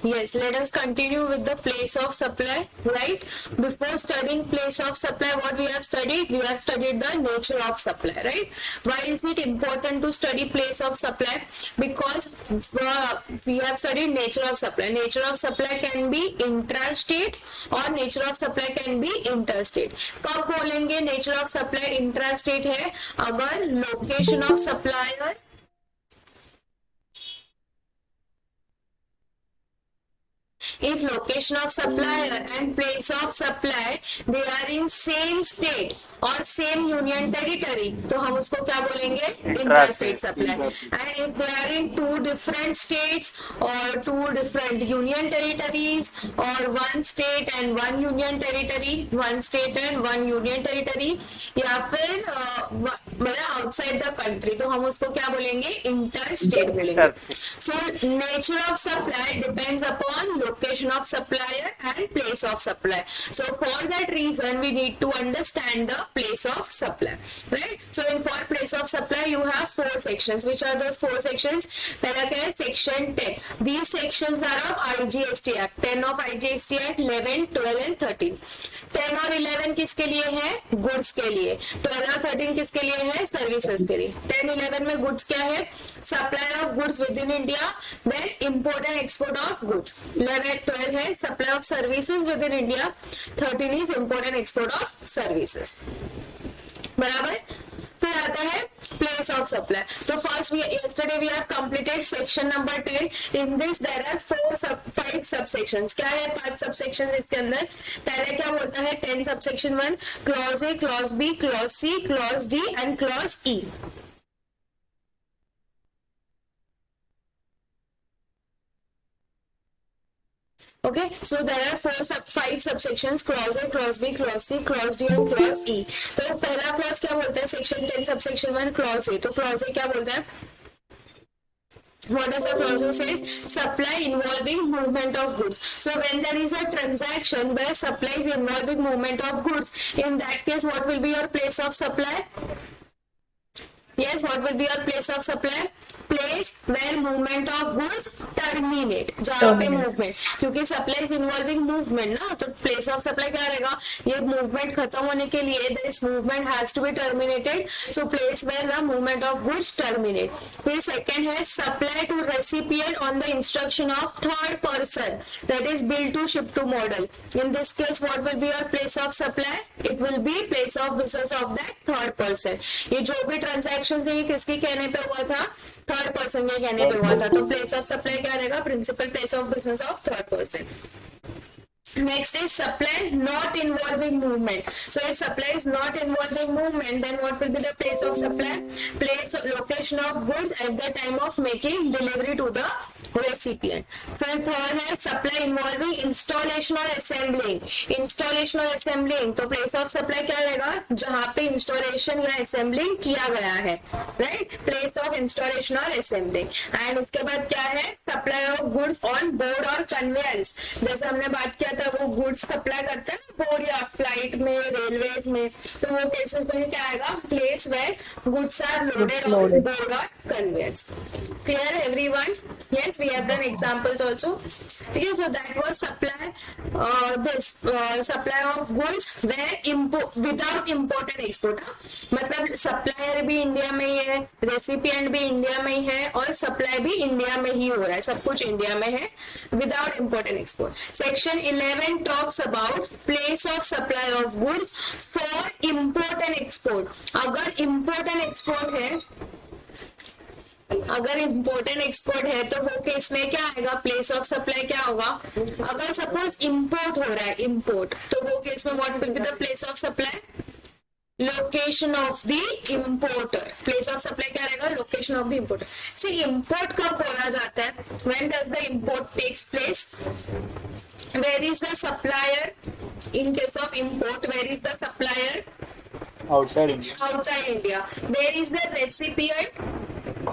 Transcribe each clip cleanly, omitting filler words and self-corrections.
Yes, let us continue with the place of supply, right? Before studying place of supply, what we have studied? We have studied the nature of supply, right? Why is it important to study place of supply? Because we have studied nature of supply. Nature of supply can be intrastate और nature of supply can be interstate. कब बोलेंगे nature of supply intrastate है? अगर location of supplier if location of supplier and place of supply they are in same state और same union territory तो हम उसको क्या बोलेंगे interstate supply. And if they are in two different states or two different union territories or one state and one union territory, one state and one union territory या फिर मतलब outside the country तो हम उसको क्या बोलेंगे interstate बोलेंगे. So nature of supply depends upon location of supplier and place of supply. So for that reason we need to understand the place of supply, right? So in for place of supply you have four sections. Which are those four sections? पहला क्या है? Section 10. These sections are of IGST Act. 10 of IGST Act, 11, 12 and 13. 10 और 11 किसके लिए है? Goods के लिए. 12 और 13 किसके लिए है? सर्विसेज के लिए. 10, 11 में गुड्स क्या है? Supply of goods within India, then import and export of goods. 11, 12 है supply of services within India. 13 is import and export of services. बराबर. फिर आता है place of supply. तो first yesterday we have completed section number 10. In this there are 5 subsections. क्या है 5 subsections इसके अंदर? पहले क्या बोलता है? 10 subsection 1 clause A, clause B, clause C, clause D and clause E. Okay, so there are 5 subsections: clause A, clause B, clause C, clause D and clause E. तो पहला clause क्या बोलता है? section 10 subsection 1 clause A. तो clause A क्या बोलता है? What does the clause says? Supply involving movement of goods. So when there is a transaction where supply is involving movement of goods, in that case what will be your place of supply? Yes, what will be your place of supply? Place where movement of goods terminate. जहाँ पे movement, क्योंकि supply is involving movement ना, तो place of supply क्या रहेगा? ये movement खत्म होने के लिए this movement has to be terminated. So place where the movement of goods terminate. फिर second है supply to recipient on the instruction of third person. That is bill to ship to model. In this case, what will be your place of supply? It will be place of business of that third person. ये जो भी transactions है ये किसके कहने पे हुआ था? थर्ड पर्सन के कहने पे हुआ था. तो प्लेस ऑफ सप्लाई क्या रहेगा? Principal place of business of third person. Next is supply not involving movement. So if supply is not involving movement, then what will be the place of supply? Place location of goods at the time of making delivery to the recipient. फिर third है supply involving installation or assembling. Installation or assembling, तो place of supply क्या रहेगा? जहाँ पे installation या assembling किया गया है, right? Place of installation or assembling. And उसके बाद क्या है? Supply of goods on board or conveyance. जैसे हमने बात किया था वो गुड्स सप्लाई करते हैं ना बोर्ड या फ्लाइट में, रेलवेज में, तो वो केसेस में क्या आएगा? Place where goods are loaded on board और conveyors. Clear everyone? Yes, we have done examples also. ठीक है. So that was supply this supply of goods where without import and export. मतलब सप्लायर भी India में ही है, recipient भी India में ही है और सप्लाई भी इंडिया में ही हो रहा है. सब कुछ इंडिया में है without import and export. Section 11 talks about place of supply of goods for import and export. अगर import and export है, अगर इम्पोर्ट एंड एक्सपोर्ट है तो वो केस में क्या आएगा? प्लेस ऑफ सप्लाई क्या होगा? अगर सपोज इंपोर्ट हो रहा है, इंपोर्ट, तो वो केस में what will be the place of supply? Location of the importer. Place of supply क्या रहेगा? Location of the importer. See import कब बोला जाता है? When does the import takes place? Where is the supplier? In case of import, where is the supplier? Outside India. Outside India. Where is the recipient?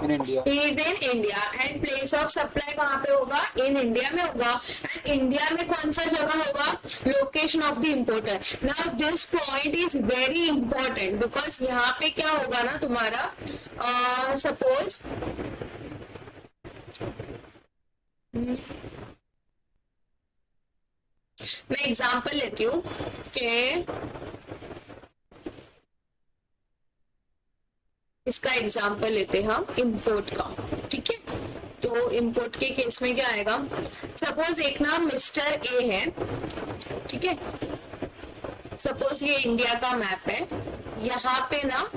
In India. He is in India. And place of supply कहाँ पे होगा? In India में होगा. And India में कौन सा जगह होगा? Location of the importer. Now this point is very important because यहाँ पे क्या होगा ना तुम्हारा? Suppose मैं एग्जांपल लेती हूँ कि इसका एग्जांपल लेते हैं हम इंपोर्ट का, ठीक है। तो इंपोर्ट के केस में क्या आएगा, सपोज एक नाम मिस्टर ए है, ठीक है। सपोज ये इंडिया का मैप है, यहाँ पे ना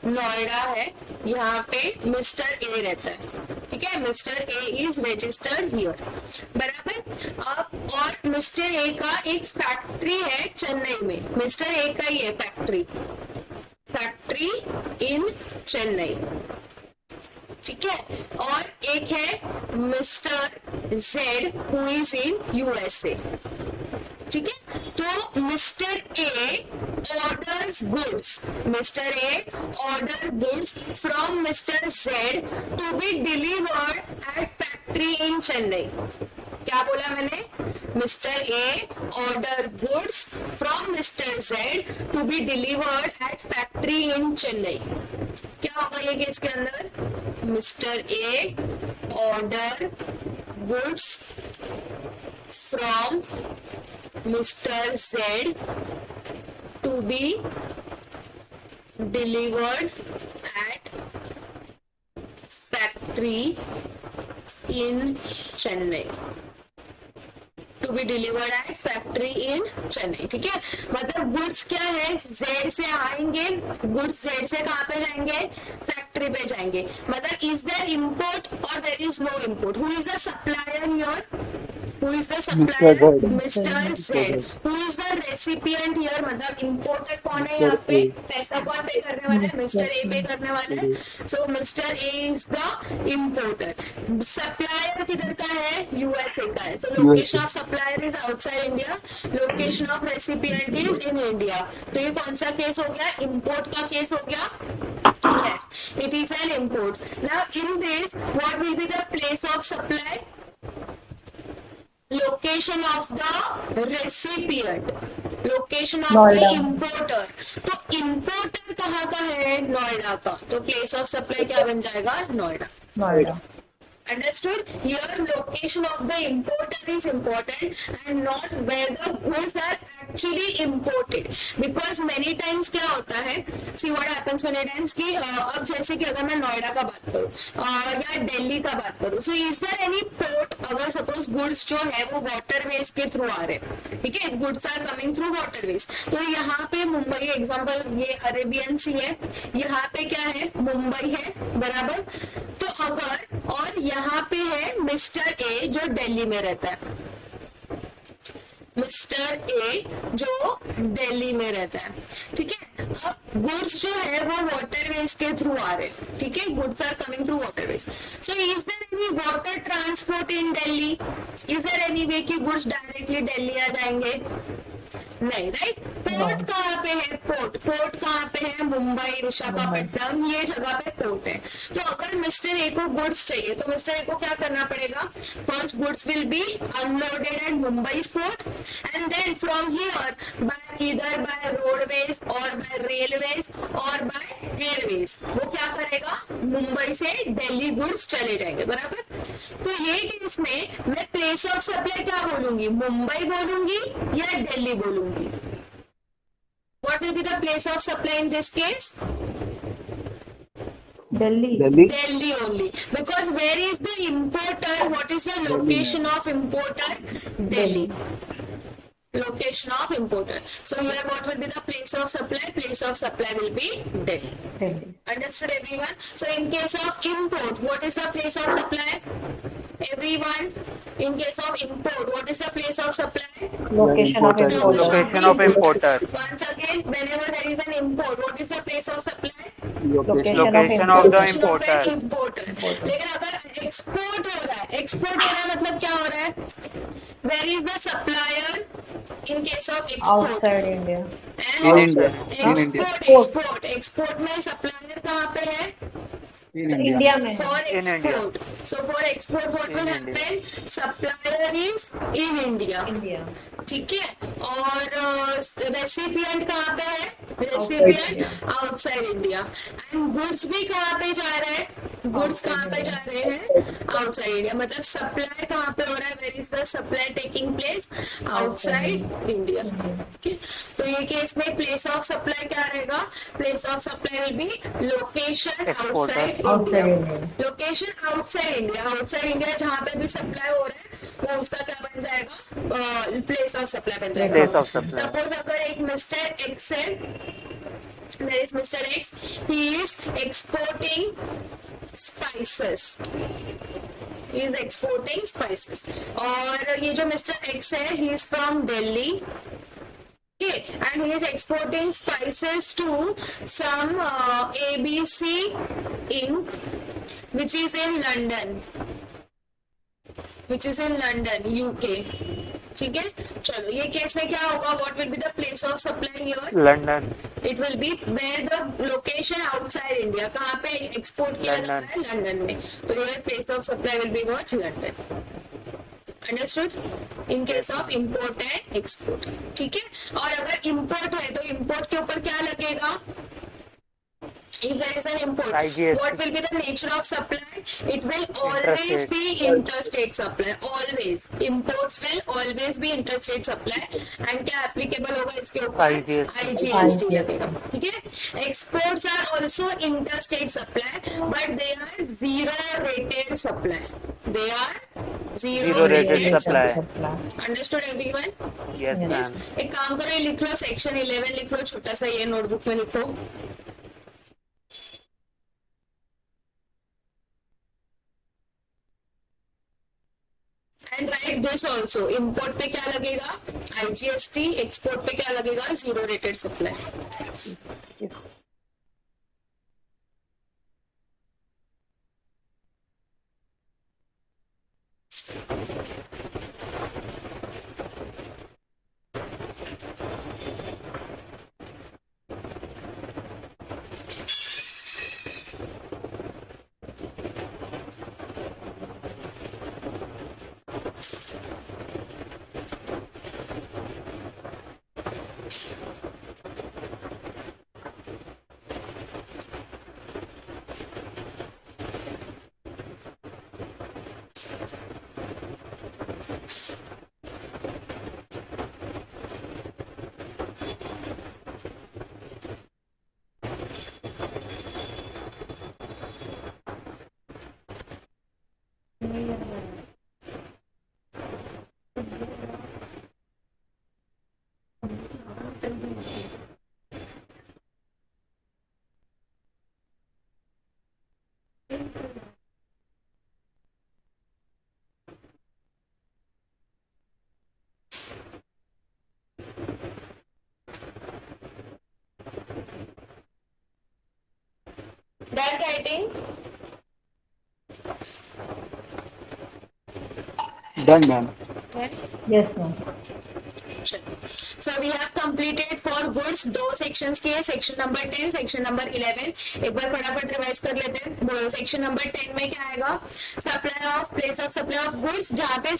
नोएडा है, यहाँ पे मिस्टर ए रहता है, ठीक है। Mister A is registered here, बराबर। अब और मिस्टर ए का एक फैक्ट्री है चेन्नई में, मिस्टर ए का ही है फैक्ट्री इन चेन्नई, ठीक है। और एक है mister Z who is in USA, ठीक है। तो mister A orders goods, mister A order goods from mister Z to be delivered at factory in Chennai. क्या बोला मैंने, mister A order goods from mister Z to be delivered at factory in Chennai. क्या होगा ये case के अंदर, mister A order goods from mister Z to be delivered at factory in Chennai, to be delivered at factory in Chennai, ठीक है। मतलब goods क्या है, जेड से आएंगे, गुड्स जेड से कहाँ पे जाएंगे, फैक्ट्री पे जाएंगे। मतलब इज देयर इंपोर्ट और there is no import, who is the supplier here, who is the supplier, mister Z. Who is the recipient here, मतलब इंपोर्टर कौन है यहाँ पे, पैसा कौन पे करने वाला है, मिस्टर ए पे करने वाला है। So mister A is the importer. Supplier किधर का है, यूएसए का है। So location of supplier is outside India, location of recipient is in India. तो ये कौन सा केस हो गया, इंपोर्ट का केस हो गया। Yes, it is an import. Now in this, what will be the place of supply? Location of the recipient, location of the importer. तो importer कहाँ का है, नोएडा का। तो place of supply क्या बन जाएगा, Noida. Understood? Here location of the importer is important and not where the goods are actually imported, because many times क्या होता है, see what happens many times कि अब जैसे कि अगर मैं नोएडा का बात करूँ या दिल्ली का बात करूँ, so is there any port, अगर suppose goods जो है वो waterways के थ्रू आ रहे हैं, ठीक है, goods are coming through waterways। तो यहाँ पे मुंबई एग्जाम्पल, ये अरेबियन सी है, यहाँ पे क्या है, मुंबई है, बराबर। तो अगर और यहाँ पे है मिस्टर ए जो दिल्ली में रहता है, मिस्टर ए जो दिल्ली में रहता है, ठीक है। अब गुड्स जो है वो वाटरवेज के थ्रू आ रहे हैं, ठीक है, goods are coming through waterways. So is there any water transport in Delhi, is there any way कि गुड्स डायरेक्टली दिल्ली आ जाएंगे, नहीं, राइट। पोर्ट कहाँ पे है, पोर्ट कहाँ पे है, मुंबई, विशाखापट्टनम, ये जगह पे पोर्ट है। तो अगर मिस्टर ए को गुड्स चाहिए तो मिस्टर ए को क्या करना पड़ेगा, first goods will be unloaded at Mumbai port and then from here by either by roadways और बाय रेलवेज और बाय एयरवेज वो क्या करेगा, मुंबई से दिल्ली गुड्स चले जाएंगे, बराबर। तो ये केस में मैं प्लेस ऑफ सप्लाई क्या बोलूंगी, मुंबई बोलूंगी या दिल्ली बोलूंगी। What will be the place of supply in this case? Delhi. Delhi only. Because where is the importer? What is the location of importer? Delhi. Location of importer. So here what will be the place of supply? Place of supply will be Delhi. Understood everyone? So in case of import, what is the place of supply? Everyone, in case of import, what is the place of supply? Location of importer. Location of importer. Once again, whenever there is an import, what is the place of supply? Location of the Location of importer. an importer. लेकिन अगर export हो रहा है, export हो रहा है मतलब क्या हो रहा है, where is the supplier in case of export? Outside India. In India. In India. Export में सप्लायर कहाँ पे है, इंडिया में है। For In India. export. So for export, what In will India. happen? Supplier is in India. India ठीक है, और recipient कहाँ पे है? Outside recipient outside India. And goods भी कहाँ पे जा रहे हैं? गुड्स कहाँ पे जा रहे हैं? Outside India. मतलब सप्लाई कहाँ पे हो रहा है? Where is the supply taking place? Outside India. ठीक है, तो ये केस में प्लेस ऑफ सप्लाई क्या रहेगा? Place of supply will be location outside Outside India. India. Location outside India, outside India जहाँ पे भी सप्लाई हो रहा है वो उसका क्या बन जाएगा? प्लेस ऑफ सप्लाई बन जाएगा। Place of supply. सपोज अगर एक मिस्टर एक्स है, there is Mr. X, he is exporting spices. He is exporting spices. और ये जो मिस्टर एक्स है, he is from Delhi. Okay, and he is exporting spices to some ABC Inc. which is in London. Which is in London, UK. ठीक है, चलो ये case में क्या होगा? What will be the place of supply here? London. It will be where the location outside India. कहाँ पे export किया जा रहा है? लंदन में। तो your place of supply will be what? London. Understood? In case of import and export. ठीक है, और अगर import है तो import के ऊपर क्या लगेगा? If there is an import, IGST. what will be the nature of supply? It will always be interstate supply. Always. Imports will always be interstate supply. And क्या applicable होगा इसके ऊपर? IGST लगेगा। ठीक है? Exports are also interstate supply, but they are zero rated supply. They are zero rated supply. Understood everyone? Yes, Yes. ma'am. एक काम करो, ये लिख लो, सेक्शन 11 लिख लो, छोटा सा ये नोटबुक में लिखो। And right this also, import पे क्या लगेगा? IGST, एक्सपोर्ट पे क्या लगेगा? Zero rated supply. Done writing? Done, ma'am. Yes, ma'am. So we have completed for goods दो sections के, section number 10, section number 11. एक बार फटाफट रिवाइज कर लेते हैं। बोलो, section number 10 में क्या आएगा? Supply of place of supply of goods, जहाँ पे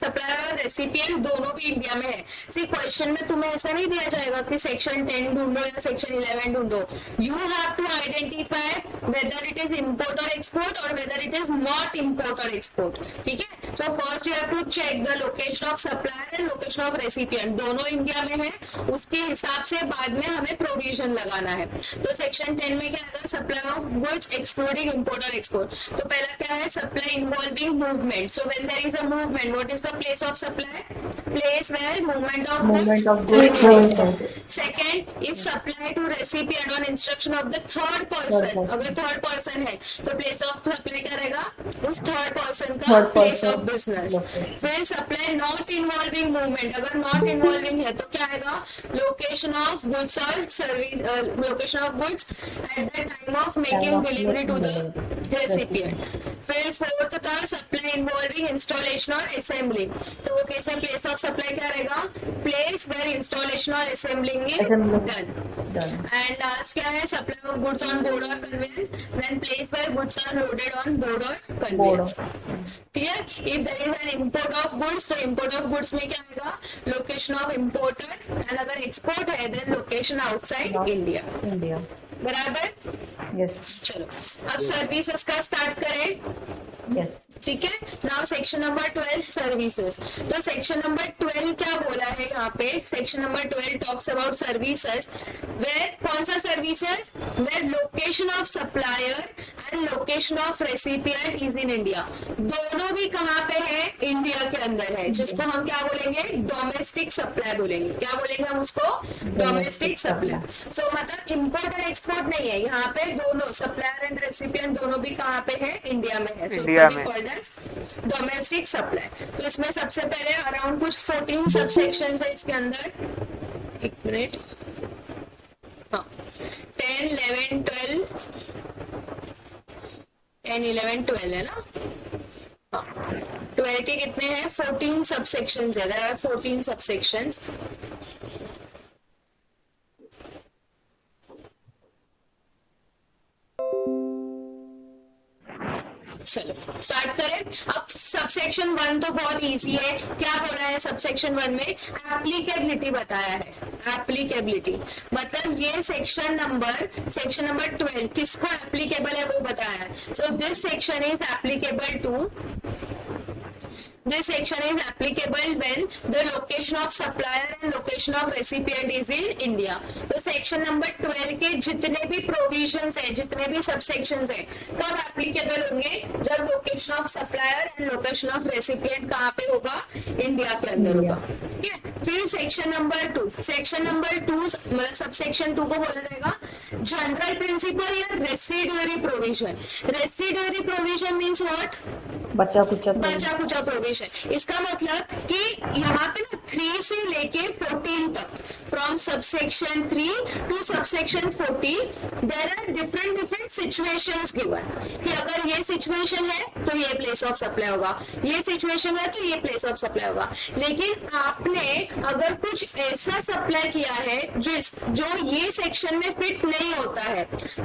supplier और recipient दोनों भी इंडिया में है। सी क्वेश्चन में तुम्हें ऐसा नहीं दिया जाएगा कि section 10 ढूंढो या section 11 ढूंढो। You have to identify whether it is import or export or whether it is not import or export. ठीक है? So first you have to check the location of supplier and location of recipient. दोनों India में है, उसके हिसाब से बाद में हमें प्रोविजन लगाना है। तो सेक्शन 10 में क्या आएगा? Supply of goods excluding import और एक्सपोर्ट। तो पहला क्या है? Supply involving movement. So when there is a movement, what is the place of supply? Place where movement of goods. Second, if supply to recipient on instruction of the third person, अगर third person है तो place of supply क्या रहेगा? उस third person का place of business. फिर supply not involving movement, अगर not involving है तो क्या आएगा, लोकेशन ऑफ गुड्स और service, location of goods at the time of making delivery to the recipient. फिर फोर्थ था सप्लाई इन्वॉल्विंग इंस्टॉलेशन और असेंबलिंग, तो वो केस में प्लेस ऑफ सप्लाई क्या रहेगा, प्लेस वेयर इंस्टॉलेशन और assembling is done. And last क्या है, supply of goods on board और conveyance, then place where goods are loaded on board और conveyance. Clear? If there is an import of goods, तो import of goods में क्या आएगा, location of importer, and अगर export है then location outside India. बराबर? Yes चलो अब सर्विसेज का स्टार्ट करें। यस ठीक है, नाउ सेक्शन नंबर 12 सर्विसेज। तो सेक्शन नंबर 12 क्या बोला है यहाँ पे, section number 12 talks about services where, कौन सा services, where location of supplier and location of recipient is in India. दोनों भी कहाँ पे है, इंडिया के अंदर है, जिसको हम क्या बोलेंगे, डोमेस्टिक सप्लाई बोलेंगे। क्या बोलेंगे हम उसको, डोमेस्टिक सप्लाई। सो मतलब इम्पोर्ट और एक्सपोर्ट नहीं है यहाँ पे, दोनों सप्लायर एंड रेसिपिएंट दोनों भी कहाँ पे है, इंडिया में है। सो इंडिया में डोमेस्टिक सप्लाई। तो इसमें सबसे पहले अराउंड कुछ 14 सबसेक्शंस है इसके अंदर। एक मिनट, हाँ 10, 11, 12, 10, 11, 12 है ना, हाँ 12 के कितने हैं, 14 सबसेक्शंस है, देयर आर 14 सबसेक्शंस। चलो स्टार्ट करें। अब सबसेक्शन 1 तो बहुत इजी है, क्या बोला है सबसेक्शन 1 में, एप्लीकेबिलिटी बताया है। एप्लीकेबिलिटी मतलब ये सेक्शन नंबर 12 किसको एप्लीकेबल है वो बताया है। So this section is applicable to, this section is applicable when the location of supplier and location of recipient is in India। तो सेक्शन नंबर 12 के जितने भी प्रोविजंस है, जितने भी सबसेक्शंस है, कब एप्लीकेबल होंगे, जब location of supplier and location of recipient कहाँ पे होगा, इंडिया के अंदर होगा। ठीक है, फिर सेक्शन नंबर 2, सेक्शन नंबर 2 मतलब सबसेक्शन 2 को बोला जाएगा जनरल प्रिंसिपल या residuary provision. Residuary provision means what, बचा कुचा प्रोविजन। इसका मतलब कि यहाँ पे ना 3 से लेके 14 तक, from subsection 3 to subsection 14 there are different situations given, कि अगर ये सिचुएशन है तो ये प्लेस ऑफ सप्लाई होगा, ये सिचुएशन है तो ये प्लेस ऑफ सप्लाई होगा। लेकिन आपने अगर कुछ ऐसा सप्लाई किया है जो ये सेक्शन में फिट नहीं होता है,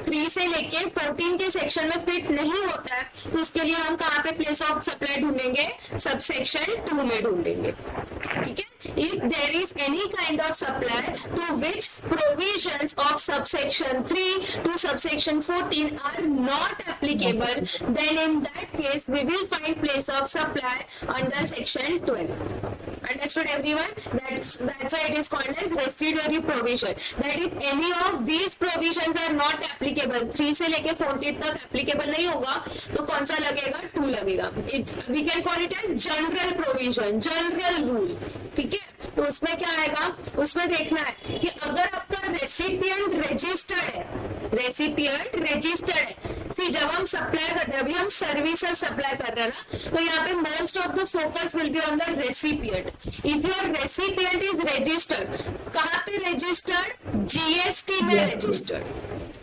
3 से लेके 14 के सेक्शन में फिट नहीं होता है, तो उसके लिए हम कहाँ पे प्लेस ऑफ सप्लाई ढूंढेंगे, सबसेक्शन 2 में ढूंढेंगे। ठीक है, if there is any kind of supply to which provisions of subsection 3 to subsection 14 are not applicable, then in that case we will find place of supply under section 12. Understood everyone? That's why it is called as residuary provision. That if any of these provisions are not applicable, 3 से लेके 14 तक applicable नहीं होगा, तो कौन सा लगेगा, 2 लगेगा। We can call it as general provision, general rule। ठीक है, तो उसमें क्या आएगा, उसमें देखना है कि अगर आपका रेसिपिएंट रजिस्टर्ड है, रेसिपिएंट रजिस्टर्ड है, सी जब हम सप्लाई करते हैं, अभी हम सर्विसेज सप्लाई कर रहे हैं ना, तो यहाँ पे most of the focus will be on the recipient. If your recipient is registered, कहाँ पे रजिस्टर्ड, जीएसटी में रजिस्टर्ड।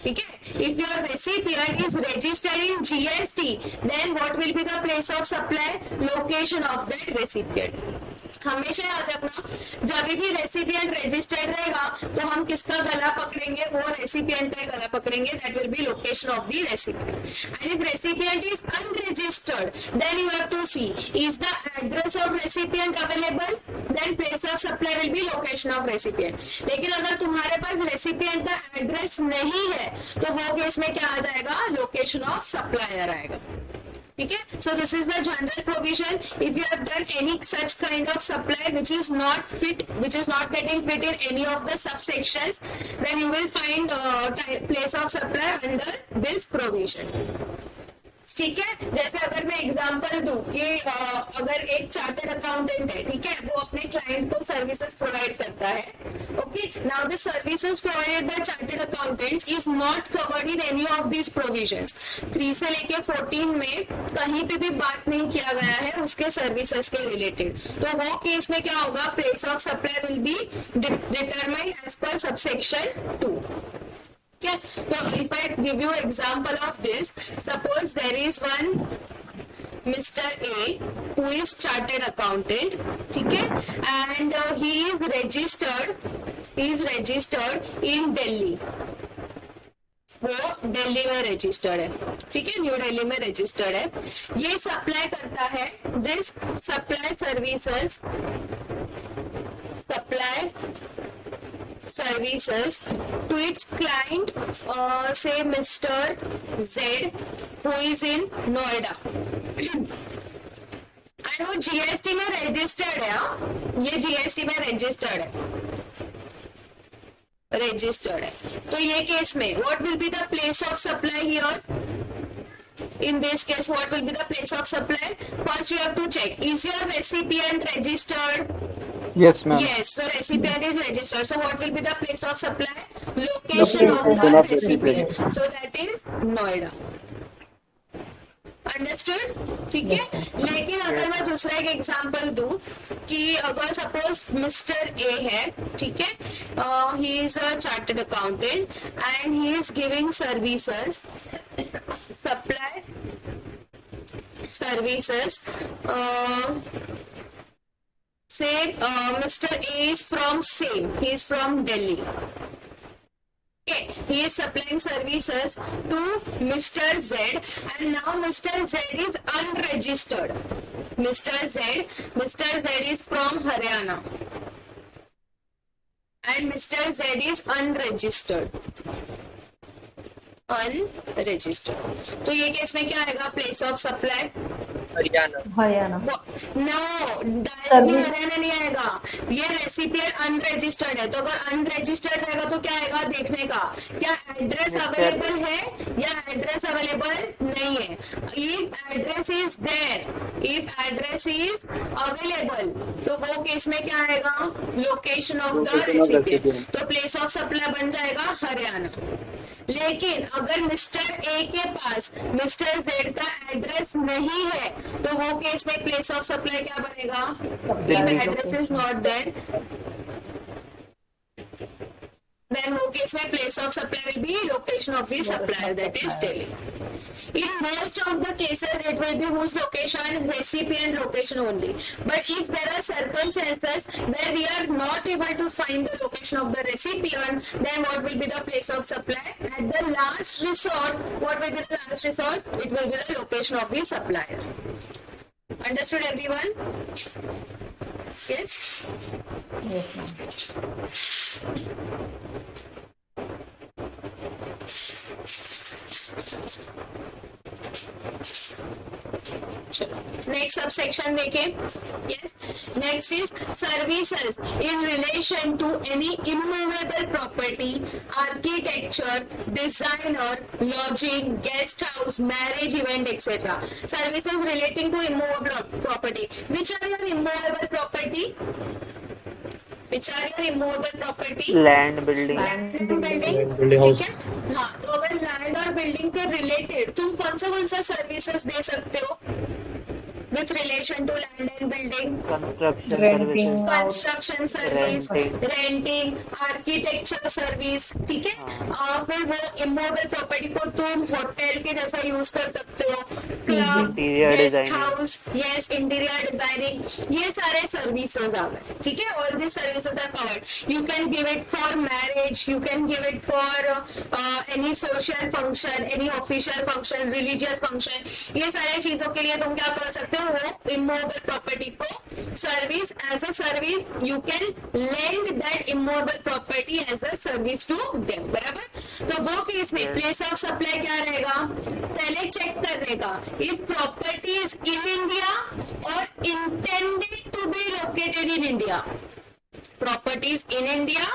ठीक है, if your recipient is registered in GST, then what will be the place of supply, location of that recipient. हमेशा याद रखना, जब भी रेसिपिएंट रजिस्टर्ड रहेगा तो हम किसका गला पकड़ेंगे, वो रेसिपिएंट का गला पकड़ेंगे, that will be location of the recipient. And if recipient is unregistered, then you have to see is the address of recipient available, then place of supply will be location of recipient. लेकिन अगर तुम्हारे पास recipient का address नहीं है, तो वो case में क्या आ जाएगा, लोकेशन ऑफ सप्लायर आएगा। ठीक है, so this is the general provision. If you have done any such kind of supply which is not fit, which is not getting fit in any of the subsections, then you will find place of supply under this provision. ठीक है, जैसे अगर मैं example दूं कि अगर एक chartered accountant है, ठीक है, वो अपने क्लाइंट को सर्विसेज प्रोवाइड करता है, okay, Now the services provided by chartered accountants is not covered in any of these provisions. 3 से लेके 14 में कहीं पे भी बात नहीं किया गया है उसके सर्विसेज के रिलेटेड. तो वो केस में क्या होगा, place of supply will be determined as per subsection 2. Okay, so if I give you example of this, suppose there is one Mr. A who is chartered accountant, ठीक है, and he is registered in Delhi. वो दिल्ली में registered है, ठीक है, new Delhi में registered है. ये सप्लाई करता है, this supply services to its client, say Mr. Z who is in Noida. And वो GST में रजिस्टर्ड है, ये GST में रजिस्टर्ड है. तो ये केस में what will be the place of supply here? In this case, what will be the place of supply? First you have to check, is your recipient registered? Yes, ma'am. Yes, so recipient is registered. So what will be the place of supply? Location of the recipient. So that is Noida. Understood? ठीक है. लेकिन अगर मैं दूसरा एक example दूं कि अगर सपोज मिस्टर ए है, ठीक है, he is a chartered accountant and he is giving services, supply services. Say Mr. A is from same, he is from Delhi. Okay, he is supplying services to Mr. Z and now Mr. Z is unregistered. Mr. Z is from Haryana and Mr. Z is unregistered. तो ये case में क्या आएगा, place of supply Haryana. No, directly Haryana नहीं आएगा. ये recipient unregistered है, तो अगर अनरजिस्टर्ड रहेगा तो क्या आएगा, देखने का क्या एड्रेस अवेलेबल है या एड्रेस अवेलेबल नहीं है. If address is there, if address is available, तो वो केस में क्या आएगा, लोकेशन ऑफ द रेसिपिएंट. तो प्लेस ऑफ सप्लाई बन जाएगा हरियाणा. लेकिन अगर मिस्टर ए के पास मिस्टर जेड का एड्रेस नहीं है तो वो केस में प्लेस ऑफ सप्लाई क्या बनेगा, if address is not there, then वो केस में place of supply will be location of the supplier, that is Delhi. In most of the cases it will be whose location, recipient location only. But if there are circumstances where we are not able to find the location of the recipient, then what will be the place of supply? At the last resort, what will be the last resort? It will be the location of the supplier. Understood everyone? Yes? Yes, ma'am. Next subsection देखें. Yes, next is services in relation to any immovable property, architecture, designer, lodging, guest house, marriage event etcetera. Services relating to immovable property. Which are your immovable property? Immovable property, land, building, ठीक है. हाँ, तो अगर land और building के related तुम कौन सा सर्विसेज दे सकते हो with relation to land and building? Construction service, renting, architecture service, ठीक है. और फिर वो इमूवेबल प्रॉपर्टी को तुम होटल के जैसा यूज कर सकते हो, club, guest house, yes, interior designing, ये सारे सर्विसेज आ गए, ठीक है. All this services are covered. You can give it for marriage, you can give it for any social function, any official function, religious function. ये सारे चीजों के लिए तुम क्या कर सकते हो, इमूवेबल प्रॉपर्टी को service, as a service you can lend that immovable property as a service to them. बराबर. तो वो केस में प्लेस ऑफ सप्लाई क्या रहेगा, पहले चेक करने का, if property is in India और intended to be located in India. Properties in India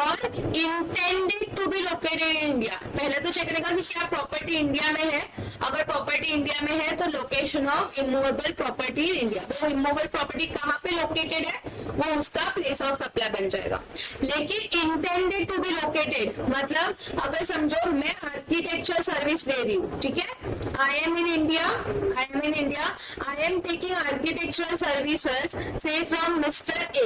और intended to be located in India. पहले तो चेक करेगा कि क्या प्रॉपर्टी इंडिया में है। अगर प्रॉपर्टी इंडिया में है तो location of immovable property in India. तो इमूवेबल प्रॉपर्टी कहाँ पे लोकेटेड है, वो उसका प्लेस ऑफ सप्लाई बन जाएगा। लेकिन इंटेंडेड टू बी लोकेटेड मतलब अगर समझो मैं आर्किटेक्चर सर्विस दे रही हूँ, ठीक है, I am in India, I am taking architectural services से from mister A,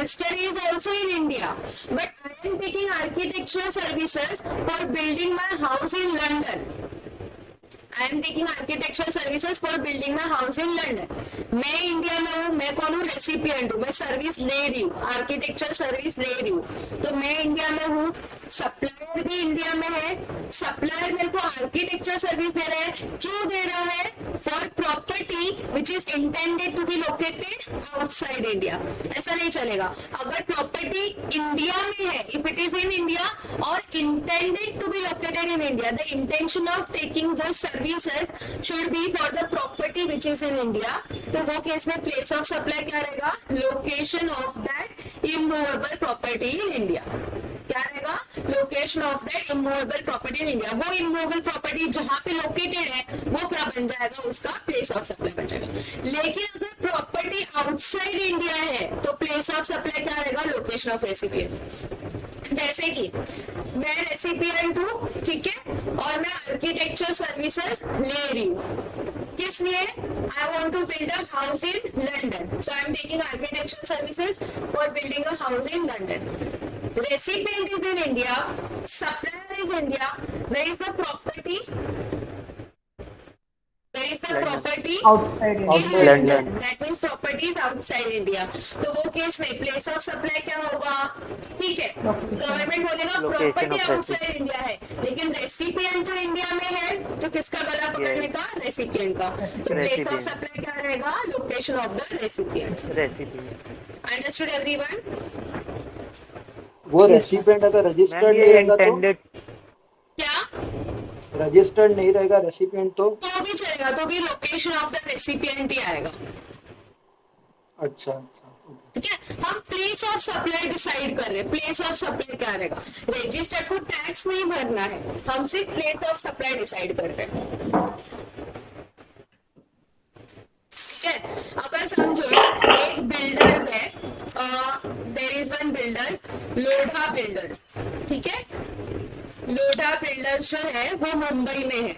mister A is also in India, but I am taking architectural services for building my house in London. I am taking architectural services for building my house in London. मैं India में हूँ, मैं कौन हूँ, recipient हूँ, मैं service ले रही हूँ, आर्किटेक्चर सर्विस ले रही हूँ, तो मैं इंडिया में हूँ, सप्लायर भी इंडिया में है, सप्लायर मेरे को आर्किटेक्चर सर्विस दे रहा है। क्यों दे रहा है? For property which is intended to be located outside India. ऐसा नहीं चलेगा। अगर प्रॉपर्टी इंडिया में है, if it is in India और intended to be located in India, the intention of taking those services should be for the property which is in India. तो वो case में प्लेस ऑफ सप्लाई क्या रहेगा? Location of that immovable property in India. क्या रहेगा? Location of that immovable property in India. वो immovable property जहां पे लोकेटेड है वो क्या बन जाएगा? उसका प्लेस ऑफ सप्लाई बन जाएगा। लेकिन अगर प्रॉपर्टी आउटसाइड इंडिया है तो प्लेस ऑफ सप्लाई क्या रहेगा? Location of recipient. जैसे कि मैं रेसिपिएंट हूँ, ठीक है, और मैं आर्किटेक्चर सर्विसेज ले रही हूँ। किस लिए? I want to build a house in London, so I am taking architecture services for building a house in London. Recipient is in India, supplier is India. Where is the property? Where is the property? Outside In India. London. That means property is outside India. तो वो case में place of supply क्या होगा? ठीक है, government बोलेगा property outside India है, लेकिन रेसिपिएंट तो इंडिया में है, तो किसका गला पकड़ने का? रेसिपिएंट का। तो प्लेस ऑफ सप्लाई क्या रहेगा? Location of the recipient. Understood everyone? वो रेसिपिएंट अगर रजिस्टर्ड नहीं रहेगा तो क्या? रजिस्टर्ड नहीं रहेगा रेसिपिएंट तो भी चलेगा, तो भी लोकेशन ऑफ द रेसिपिएंट ही आएगा। अच्छा अच्छा, ठीक है, हम प्लेस ऑफ सप्लाई डिसाइड कर रहे हैं। प्लेस ऑफ सप्लाई क्या रहेगा? रजिस्टर्ड को टैक्स नहीं भरना है, हम सिर्फ प्लेस ऑफ सप्लाई डिसाइड कर रहे हैं। ठीक है, अगर समझो एक बिल्डर्स है, there is one builders, Lodha builders, ठीक है, लोढ़ा बिल्डर्स जो है वो मुंबई में है।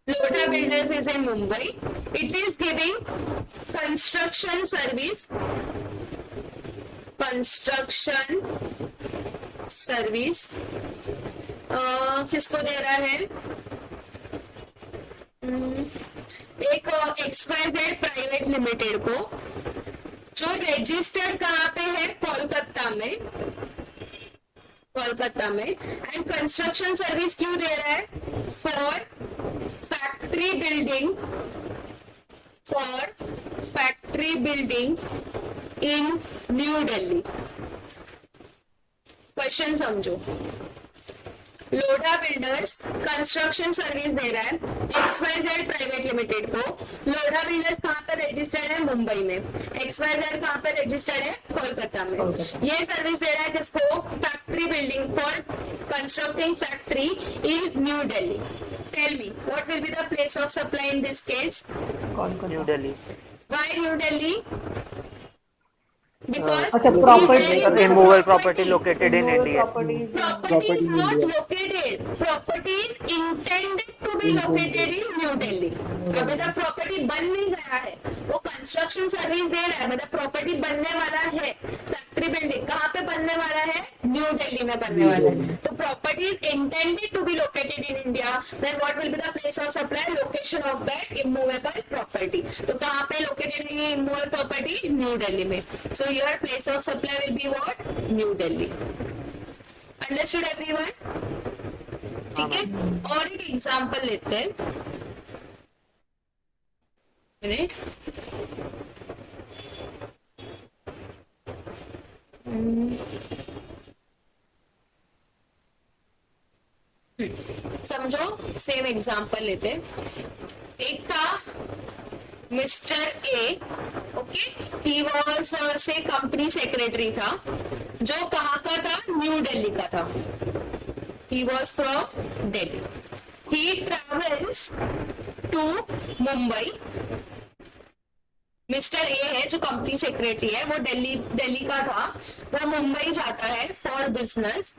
Lodha Builders is in Mumbai. It is giving construction service. किसको दे रहा है? एक XYZ प्राइवेट लिमिटेड को, जो रजिस्टर्ड कहाँ पे है? कोलकाता में। एंड कंस्ट्रक्शन सर्विस क्यों दे रहा है? For factory building in New Delhi. Question समझो, लोढ़ा बिल्डर्स कंस्ट्रक्शन सर्विस दे रहा है XYZ प्राइवेट लिमिटेड को। लोढ़ा बिल्डर्स कहाँ पर रजिस्टर्ड है? मुंबई में। XYZ कहाँ पर रजिस्टर्ड है? कोलकाता में। ये सर्विस दे रहा है किसको? Factory building for constructing factory in New Delhi. Tell me what will be the place of supply in this case? New Delhi. Why New Delhi? Because immovable property located in India. property is not located. Property is intended to be located in New Delhi. अभी तक property बन नहीं गया है, वो construction service दे रहा है, मतलब प्रॉपर्टी बनने वाला है। फैक्ट्री बिल्डिंग कहाँ पे बनने वाला है? न्यू दिल्ली में बनने वाला है। तो property is intended to be located in India, then what will be the place of supply? Location of that immovable property. तो कहाँ पे लोकेटेड है ये इमूवेबल प्रॉपर्टी? न्यू दिल्ली में। So your place of supply will be what? New Delhi. Understood everyone? ठीक है, और एक एग्जांपल लेते हैं। समझो सेम एग्जांपल लेते हैं। एक था mister A, okay, he was say company secretary था, जो कहाँ का था, न्यू दिल्ली का था। He was from Delhi. He travels to Mumbai. Mister A है जो कंपनी सेक्रेटरी है, वो दिल्ली का था, वो मुंबई जाता है for business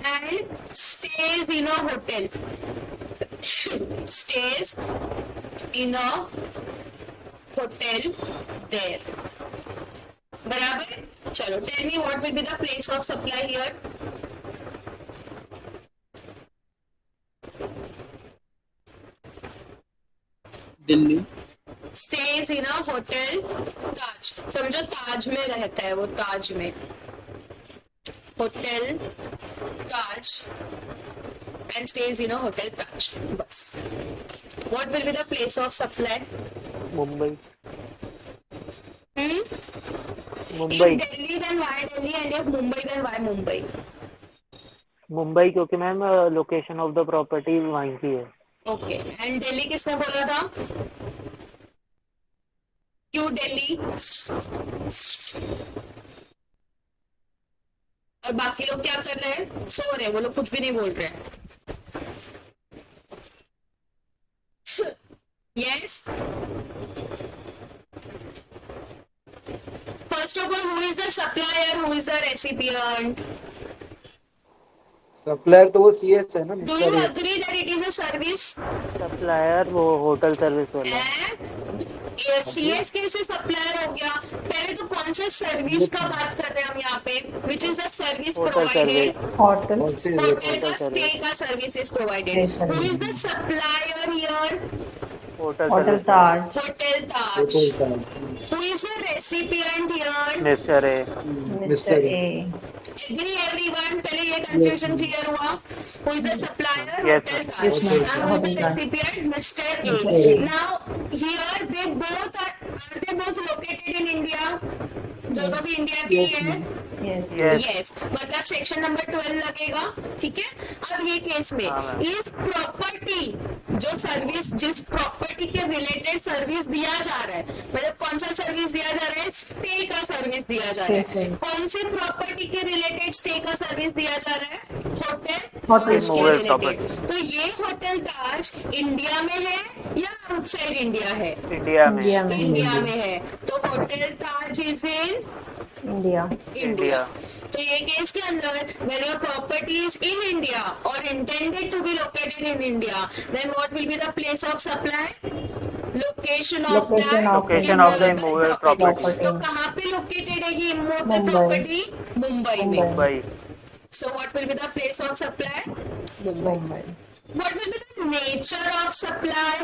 and stage in a hotel. stays in a hotel there. बराबर। चलो, tell me what will be the place of supply here? Delhi. stays in a hotel ताज। समझो ताज में रहता है वो, ताज में, hotel Taj and stays in a hotel Taj. बस। What will be the place of supply? Mumbai. Mumbai. If Delhi, then why Delhi? And if Mumbai, then why Mumbai? Mumbai क्योंकि ma'am location of the property वहीं की है। Okay, and Delhi किसने बोला था? क्यों दिल्ली? और बाकी लोग क्या कर रहे हैं? सो रहे, वो लोग कुछ भी नहीं बोल रहे हैं। Yes. First of all, who is the supplier? Who is the recipient? Supplier तो वो सीएस है ना, Do you agree that it is a service? Supplier वो होटल सर्विस वाला। सीएस कैसे सप्लायर हो गया? पहले तो कौन सा सर्विस का बात कर रहे हैं हम यहाँ पे? Which is the service provided? Hotel hotel का स्टे का service is provided. Who is the supplier here? Hotel Taj. Hotel Taj. Who is the recipient here? Mister A. Mister A. Agree everyone? पहले ये confusion clear हुआ? Who is the supplier? Yes, Hotel Taj. Yes, ma'am. And who is the Hotel Taj. recipient? Mr. A. Now here they both are they both located in India? दोनों भी India के ही है। Yes. Yes, मतलब section number 12 लगेगा, ठीक है। अब ये केस में इस प्रॉपर्टी, जो सर्विस, जिस प्रॉपर्टी के रिलेटेड सर्विस दिया जा रहा है, मतलब कौन सा सर्विस दिया जा रहा है? स्टे का सर्विस दिया जा रहा है। कौन सी प्रॉपर्टी के रिलेटेड स्टे का सर्विस दिया जा रहा है? होटल ताज के रिलेटेड। तो ये होटल ताज इंडिया में है या आउटसाइड इंडिया है? इंडिया में। इंडिया में है। तो hotel Taj is in India. तो ये केस के अंदर when your property is in India or intended to be located in India, then what will be the place of supply? Location of the immovable property। तो कहाँ पे located है ये immovable property? Mumbai में। Mumbai. So what will be the place of supply? Mumbai. What will be the nature of supply?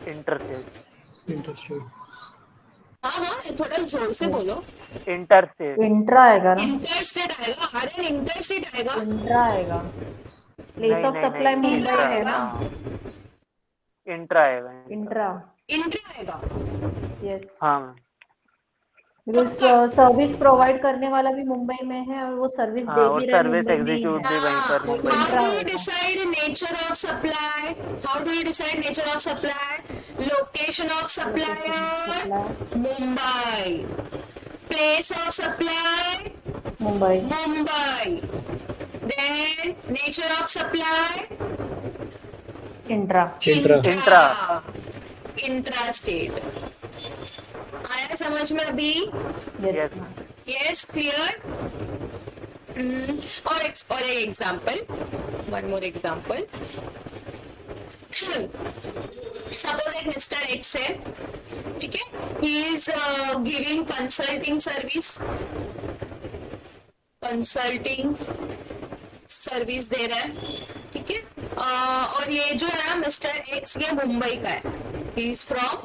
Interstate. हाँ, थोड़ा जोर से बोलो। इंटरस्टेट। इंट्रा आएगा ना? इंटरस्टेट आएगा। अरे इंटरस्टेट आएगा। इंट्रा आएगा। प्लेस ऑफ सप्लाई मुंबई है ना? इंट्रा आएगा। इंट्रा। इंट्रा आएगा। यस। हाँ मैम। बिकॉज सर्विस प्रोवाइड करने वाला भी मुंबई में है और वो सर्विस दे और भी रहा है सर्विस मुंबई में ही एग्जीक्यूट है। भी वहीं पर मुंबई How में। do you decide nature of supply? How do you decide nature of supply? Location of supplier, Mumbai. Place of supply, Mumbai. Mumbai. Then nature of supply, intra. Intra. intrastate. आया समझ में अभी? यस। Yes, clear? और एक example, one more example. Suppose एक mister X है, ठीक है, he is giving consulting service दे रहा है, ठीक है। और ये जो है मिस्टर एक्स, ये मुंबई का है, he is from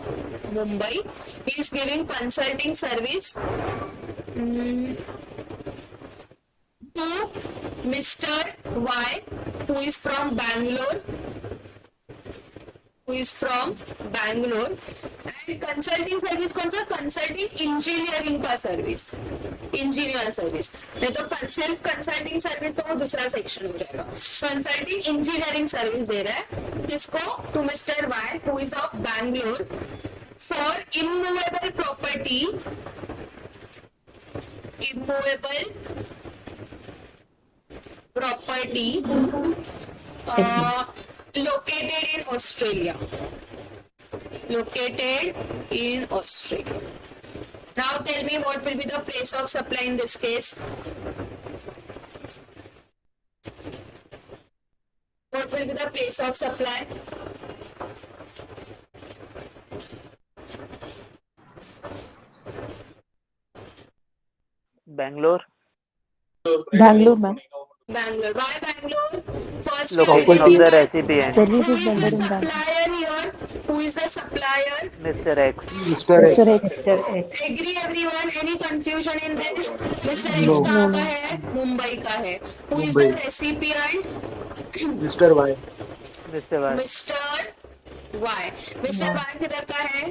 Mumbai, he is giving consulting service to Mr. Y, who is from Bangalore, and consulting service कौन सा? कंसल्टिंग इंजीनियरिंग का सर्विस, इंजीनियर सर्विस, नहीं तो सिर्फ कंसल्टिंग सर्विस तो वो दूसरा सेक्शन हो जाएगा। कंसल्टिंग इंजीनियरिंग सर्विस दे रहा है किसको, to mister Y who is of Bangalore for immovable property, immovable property located in Australia. Located in Australia. Now tell me what will be the place of supply in this case? What will be the place of supply? Bangalore. Bangalore, ma'am. Bangalore. Why Bangalore? First Location of the identify recipient. Service who is is the rendered in Bangalore. supplier here? Who is the supplier? Mr. X. Mr. X. Mr. X. Mr. X. Agree everyone? Any confusion in this? Mr. X No. कहाँ का है? मुंबई का है. Who is the Mumbai. recipient? Mr. Y. Mr. Y. Mister Y. Mister Y किधर का है?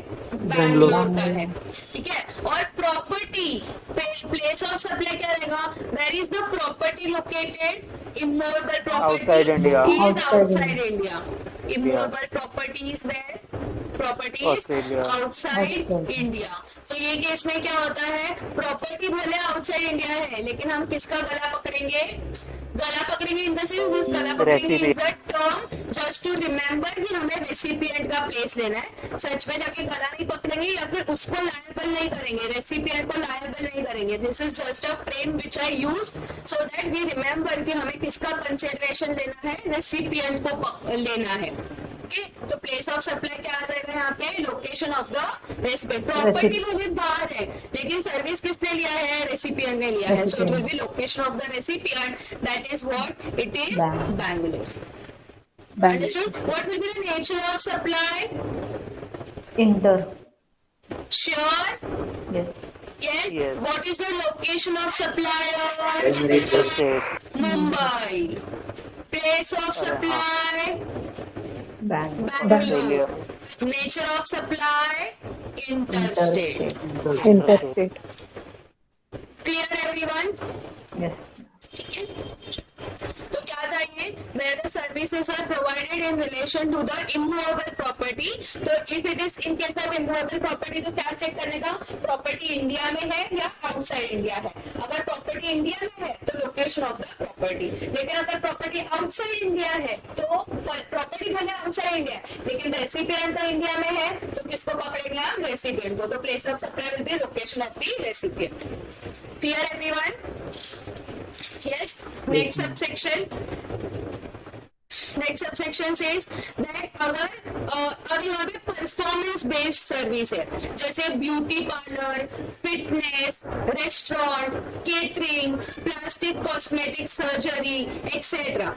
बैंगलोर. बैंगलोर का है. ठीक है. और प्रॉपर्टी प्लेस ऑफ सप्लाई क्या रहेगा? Where is the property located? Immovable property Outside India. Is Outside outside India. Immovable property is where? Property is Australia. Outside Outside. India. तो ये केस में क्या होता है, प्रॉपर्टी भले आउटसाइड इंडिया है लेकिन हम किसका गला पकड़ेंगे? गला पकड़ेंगे इन द सेंस दिस गला पकड़ेंगे is the term just to remember कि हमें रेसिपिएंट का प्लेस लेना है. सच में जाके गला नहीं पकड़ेंगे या फिर उसको लायबल नहीं करेंगे, रेसिपिएंट को लायबल नहीं करेंगे. This is just a frame which I use so that we remember कि हमें किसका कंसिडरेशन लेना है, रेसिपिएंट को लेना है. ओके, तो प्लेस ऑफ सप्लाई क्या आ जाएगा यहाँ पे? Location of the recipient. Property मुझे बाहर है लेकिन सर्विस किसने लिया है? रेसिपिएंट ने लिया है. So it will be location of the recipient, that is what it is, Bangalore. Understood? What will be the nature of supply? Inter. Sure? Yes. Yes. Yes. What is the location of supplier? State. Mumbai. Place of supply? Bangalore. Bangalore. Nature of supply? Interstate. Interstate. Clear everyone? Yes. ठीक है. तो क्या था ये? Where the services are provided in relation to the immovable property. तो if it is in case of immovable property तो क्या check करने का? प्रॉपर्टी इंडिया में है या आउटसाइड इंडिया है. अगर प्रॉपर्टी इंडिया में है तो लोकेशन ऑफ द प्रॉपर्टी. लेकिन अगर प्रॉपर्टी आउटसाइड इंडिया है तो प्रॉपर्टी भले आउटसाइड इंडिया है लेकिन रेसिपिएंट तो इंडिया में है तो किसको पकड़ेंगे हम? रेसिपिएंट को. तो place of supply will be location of the recipient. Clear everyone? Yes. Next subsection. Next subsection says that अगर अब यहाँ पे परफॉर्मेंस बेस्ड सर्विस है जैसे beauty parlour, fitness, restaurant, catering, plastic cosmetic surgery etcetera.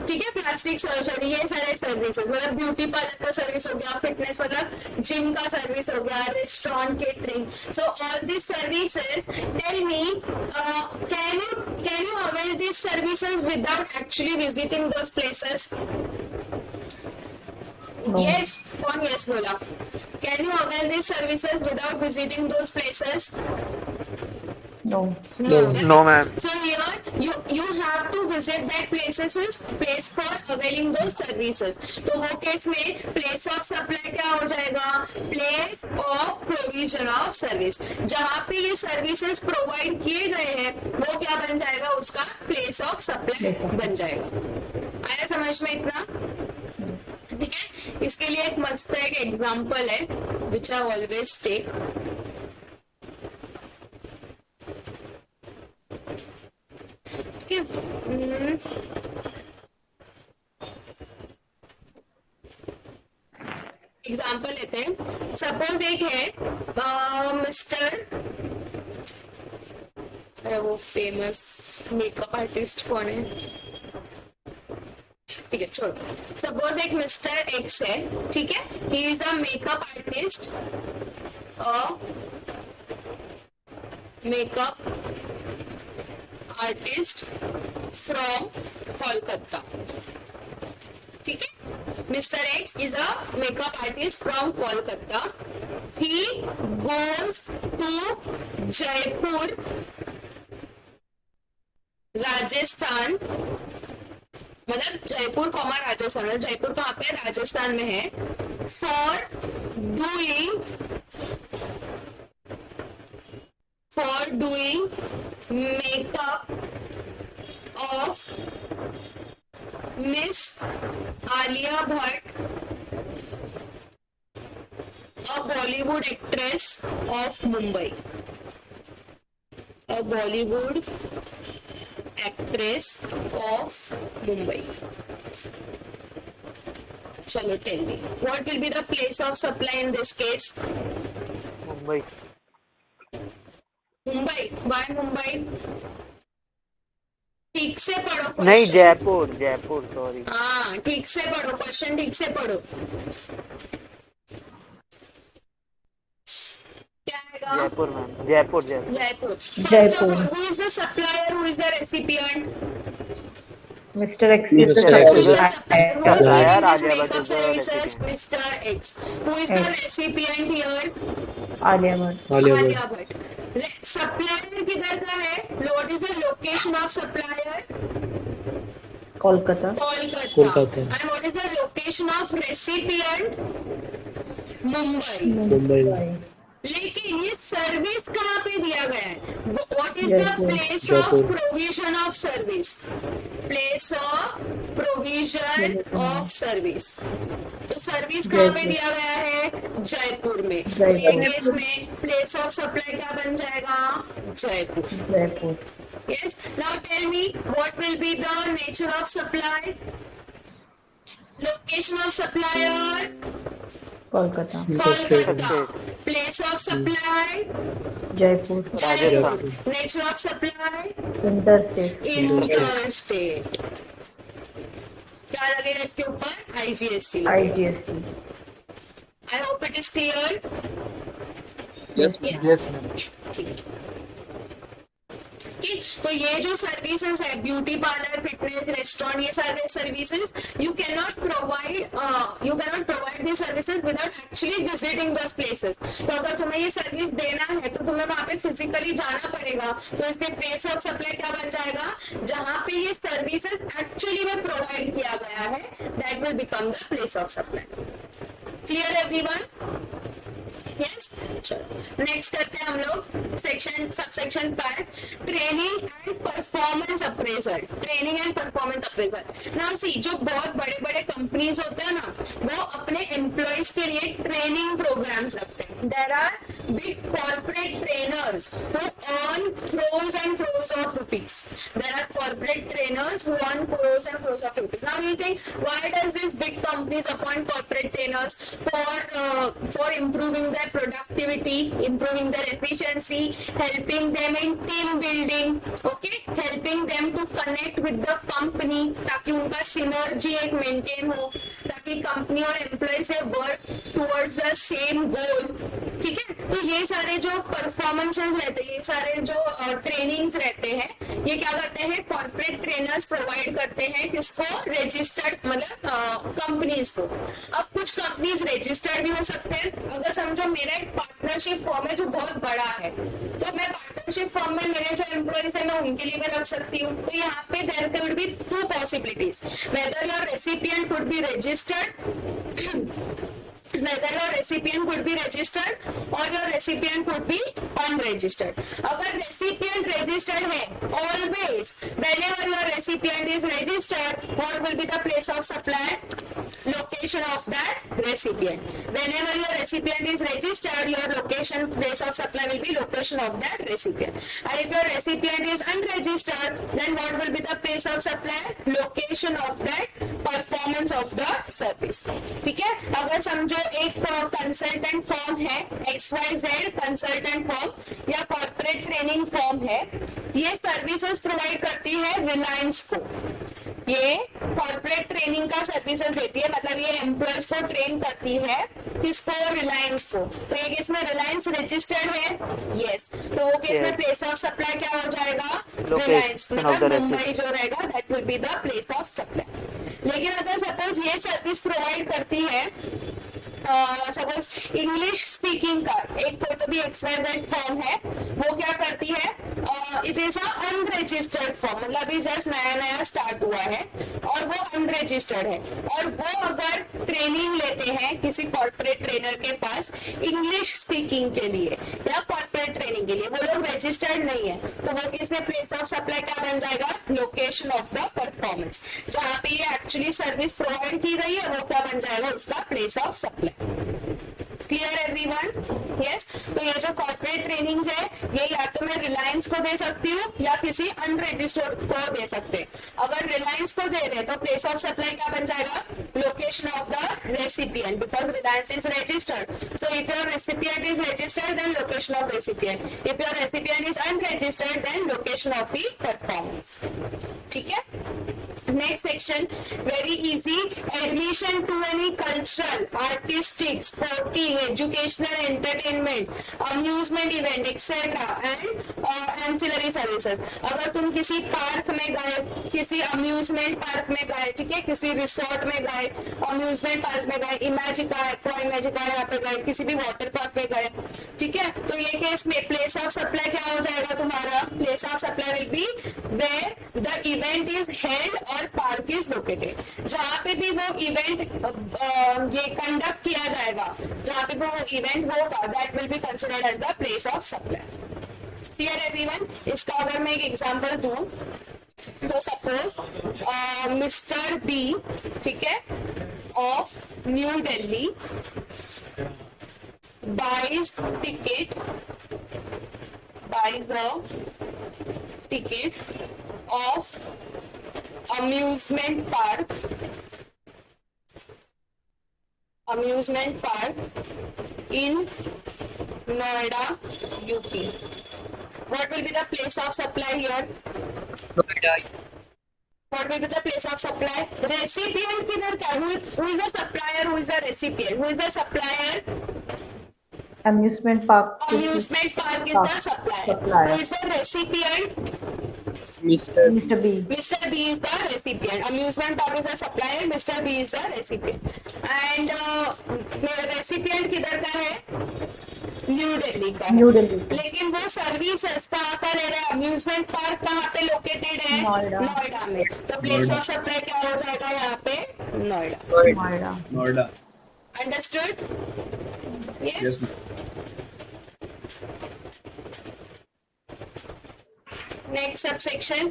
ठीक है, प्लास्टिक सर्जरी ये सारे सर्विसेज, मतलब ब्यूटी पार्लर का सर्विस हो गया, फिटनेस मतलब जिम का सर्विस हो गया, restaurant, catering. So all this services tell me can you avail these services without actually visiting those places? No. Yes. कौन yes बोला? Can you avail these services without visiting those places? No. No, ma'am. So here you have to visit that place for availing those services. तो वो case में place of supply क्या हो जाएगा? Place of provision of service. जहाँ पे ये services provide किए गए हैं वो क्या बन जाएगा? उसका place of supply बन जाएगा. आया समझ में इतना? ठीक है. इसके लिए एक मस्त एक एग्जाम्पल है which I always take. Example लेते हैं. सपोज एक है मिस्टर, अरे वो फेमस मेकअप आर्टिस्ट कौन है? ठीक है छोड़ो. सपोज एक मिस्टर एक्स है. ठीक है, he is a makeup artist, makeup artist from Kolkata. ठीक है, Mr. X is a makeup artist from Kolkata. He goes to Jaipur Rajasthan, मतलब जयपुर कॉमा राजस्थान, मतलब जयपुर कहाँ पे है? राजस्थान में है। For doing makeup of miss Alia Bhatt, a Bollywood actress of Mumbai. A Bollywood actress of Mumbai. Chalo, tell me, what will be the place of supply in this case? Mumbai. Mumbai. Why Mumbai? ठीक से पढ़ो नहीं, question. Jaipur, Jaipur, sorry. हाँ, ठीक से पढ़ो question, ठीक से पढ़ो। क्या आएगा? Jaipur ma'am, Jaipur, Jaipur. Jaipur. First of Jaipur. all, who is the supplier? Who is the recipient? Mr. X is the Mr. Who is the supplier. supplier? Who is Supplier, giving this Alia Bhatt makeup is the services? recipient. Mr. X. Who is the recipient here? Alia Bhatt. Alia Alia Bhatt. Bhatt. Supplier किधर का है? What is the location of supplier? Kolkata. Kolkata. And what is the location of recipient? Mumbai. Mumbai. लेकिन ये service कहाँ पे दिया गया है? What is the Jaipur. Place of Jaipur. Provision of service? Place of provision of service. तो सर्विस कहाँ पे जयपुर। दिया गया है? जयपुर में। तो जयपुर। ये केस में प्लेस ऑफ सप्लाई क्या बन जाएगा? Jaipur. Jaipur. Yes. Now tell me, what will be the nature of supply? Location of supplier? Kolkata. Kolkata. Place of supply? Jaipur. Jaipur. Nature of supply? Interstate. Interstate. क्या लगेगा इसके ऊपर? IGST लगेगा। IGST. I hope it is clear. Yes, Yes. yes, ma'am. ठीक। तो ये जो services है, ब्यूटी पार्लर, फिटनेस, रेस्टोरेंट, ये सारे services you can not provide the services without actually visiting those places. तो अगर तुम्हें ये सर्विस देना है तो तुम्हें वहां पे फिजिकली जाना पड़ेगा। तो इसके प्लेस ऑफ सप्लाई क्या बन जाएगा? जहां पे ये सर्विसेज एक्चुअली में प्रोवाइड किया गया है, that will become the place of supply. Clear everyone? Yes. चलो नेक्स्ट करते हैं हम लोग subsection 5, training and performance appraisal. Training and performance appraisal. Now see, जो बहुत बड़े बड़े कंपनीज होते हैं ना, वो अपने एम्प्लॉयज के लिए ट्रेनिंग प्रोग्राम्स रखते हैं। There are big corporate trainers who earn crores and crores of rupees. There are corporate trainers who earn crores and crores of rupees. Now you think, why does these big companies appoint corporate trainers? For improving their productivity, improving their efficiency, helping them in team building, okay, helping them to connect with the company, ताकि उनका synergy एक maintain हो, ताकि company और employ से work towards the same गोल। ठीक है, तो ये सारे जो परफॉर्मेंसेस रहते हैं, ये सारे जो ट्रेनिंग्स रहते हैं, ये क्या करते हैं? कॉर्पोरेट ट्रेनर्स प्रोवाइड करते हैं किसको? रजिस्टर्ड, मतलब कंपनीज को। अब कुछ कंपनीज रजिस्टर्ड भी हो सकते हैं। अगर समझो मेरा एक पार्टनरशिप फॉर्म है जो बहुत बड़ा है, तो मैं पार्टनरशिप फॉर्म में मेरे जो एम्प्लॉयज है मैं उनके लिए भी रख सकती हूँ। तो यहाँ पे there could be 2 possibilities, whether your recipient could be registered whether your recipient could be registered or your recipient could be unregistered. अगर recipient registered है, always whenever your recipient is registered, what will be the place of supply? Location of that recipient. Whenever your recipient is registered, your location, place of supply will be location of that recipient. And if your recipient is unregistered, then what will be the place of supply? Location of that performance of the service. ठीक है, अगर समझो एक consultant form है, XYZ consultant form या corporate training form है, ये services provide करती है रिलायंस को। ये कॉर्पोरेट ट्रेनिंग का सर्विसेज देती है, मतलब ये एम्प्लॉयज को ट्रेन करती है, किसको? रिलायंस को। तो ये केस में रिलायंस रजिस्टर्ड है, यस, तो वो केस में प्लेस ऑफ सप्लाई क्या हो जाएगा? रिलायंस, मतलब मुंबई जो रहेगा that will be the place of supply. लेकिन अगर सपोज ये सर्विस प्रोवाइड करती है, सपोज इंग्लिश स्पीकिंग का एक कोई तो भी XYZ फॉर्म है, वो क्या करती है? It is a unregistered form, मतलब अभी जस्ट नया नया स्टार्ट हुआ है और वो अनरजिस्टर्ड है, और वो अगर ट्रेनिंग लेते हैं किसी कॉर्पोरेट ट्रेनर के पास इंग्लिश स्पीकिंग के लिए या कॉर्पोरेट ट्रेनिंग के लिए, वो लोग रजिस्टर्ड नहीं है, तो वो किसमें प्लेस ऑफ सप्लाई क्या बन जाएगा, लोकेशन ऑफ द परफॉर्मेंस। जहाँ पे ये एक्चुअली सर्विस प्रोवाइड की गई है वो क्या बन जाएगा, उसका place of supply. Clear everyone? Yes. तो ये जो कॉर्पोरेट ट्रेनिंग्स है ये या तो मैं रिलायंस को दे सकती हूँ या किसी अनरजिस्टर्ड को दे सकते हैं। अगर रिलायंस को दे रहे तो प्लेस ऑफ सप्लाई क्या बन जाएगा, location of the recipient, because Reliance is registered. So if your recipient is registered then location of recipient, if your recipient is unregistered then location of the performance. ठीक है। Next section very easy, admission to any cultural, artistic, sporting, educational, entertainment, amusement event etcetera and ancillary services. अगर तुम किसी park में गए, किसी amusement park में गए, ठीक है, किसी रिसोर्ट में गए, अम्यूजमेंट पार्क में गए, इमेजिका, एक्वा इमेजिका यहाँ पे गए, किसी भी वाटर पार्क में गए, ठीक है, तो ये केस में प्लेस ऑफ सप्लाई क्या हो जाएगा तुम्हारा, place of supply will be where the event is held और पार्क इज लोकेटेड। जहाँ पे भी वो इवेंट ये कंडक्ट किया जाएगा, जहाँ पे वो इवेंट होगा, that will be considered as the place of supply. Clear everyone? इसका अगर मैं एक एग्जांपल दूं तो सपोज मिस्टर बी, ठीक है, of new Delhi buys a ticket of amusement park in Noida, UP. What will be the place of supply here? Noida. What will be the place of supply? Recipient किधर क्या? Who is the supplier? Who is the recipient? Who is the supplier? Amusement park. Amusement park is the supplier. Who is the recipient? Mr. B. Mr. B is the recipient. Amusement park is the supplier. Mr. B is the recipient. And मेरा recipient किधर का है? New Delhi का। New Delhi. लेकिन वो services कहाँ का ले रहा है? अम्यूजमेंट पार्क कहाँ पे लोकेटेड है? नोएडा में। तो प्लेस ऑफ सप्लाई क्या हो जाएगा यहाँ पे? Noida. Noida. Understood? Yes. Next subsection,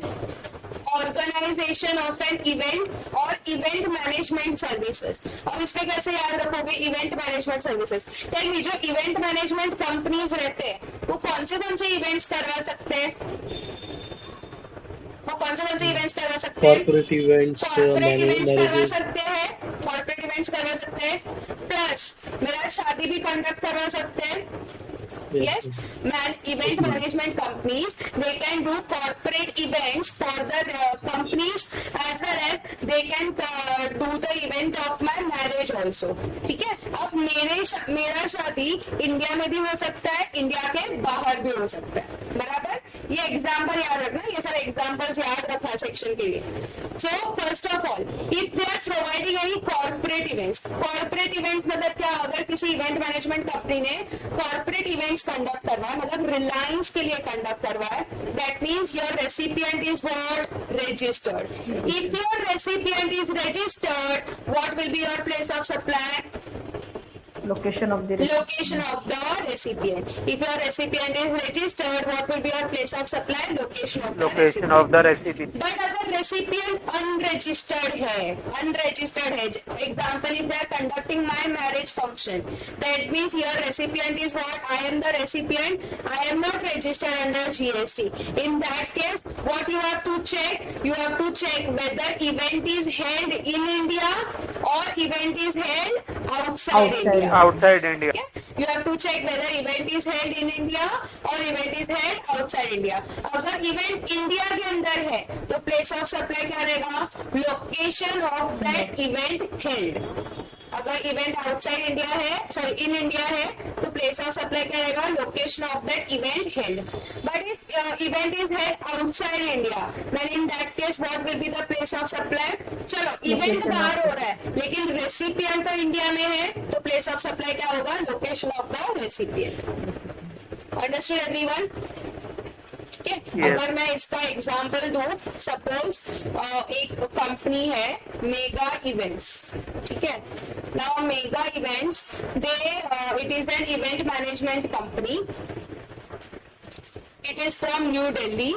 organisation of an event और इवेंट मैनेजमेंट सर्विसेज। अब इस पे कैसे याद रखोगे event management services? Tell me, जो इवेंट मैनेजमेंट कंपनीज रहते हैं वो कौन से इवेंट्स करवा सकते हैं? वो कौन से इवेंट्स करवा सकते हैं? Corporate events, कॉर्पोरेट इवेंट्स करवा marriages. सकते हैं, कॉर्पोरेट इवेंट्स करवा सकते हैं, प्लस मेरा शादी भी कंडक्ट करवा सकते हैं। Yes, event management companies, they can do corporate events for the companies as well as they can do the event of my marriage also. ठीक है? अब मेरा शादी इंडिया में भी हो सकता है, इंडिया के बाहर भी हो सकता है, बराबर? ये एग्जाम्पल याद रखना, ये सारे एग्जाम्पल्स याद रखना सेक्शन के लिए। So first of all, if they are providing any corporate events, corporate events मतलब क्या? अगर किसी इवेंट मैनेजमेंट कंपनी ने कॉर्पोरेट इवेंट्स कंडक्ट करवाए, मतलब रिलायंस के लिए कंडक्ट करवाए, that means your recipient is what? Registered. If your recipient is registered, what will be your place of supply? Location of the Location of the recipient. If your recipient is registered, what will be your place of supply? Location of the location of the recipe. But अगर recipient unregistered है, example if they are conducting my marriage function, that means your recipient is what? I am the recipient, I am not registered under GST. In that case, what you have to check? You have to check whether event is held in India or event is held outside India. Outside India. You have to check whether event is held in India or event is held outside India. अगर event India के अंदर है तो place of supply क्या रहेगा? Location of that event held. अगर event outside India है, sorry in India है, तो प्लेस ऑफ सप्लाई क्या रहेगा? Location of that event held. But if event is held outside India, then in that case what will be the place of supply? चलो event बाहर हो रहा है लेकिन रेसिपिएंट तो इंडिया में है, तो प्लेस ऑफ सप्लाई क्या होगा? Location of the recipient. Understood everyone? ठीक है। अगर मैं इसका एग्जांपल दूं, सपोज एक कंपनी है मेगा इवेंट्स, ठीक है। Now mega events, they it is an event management company, it is from new Delhi,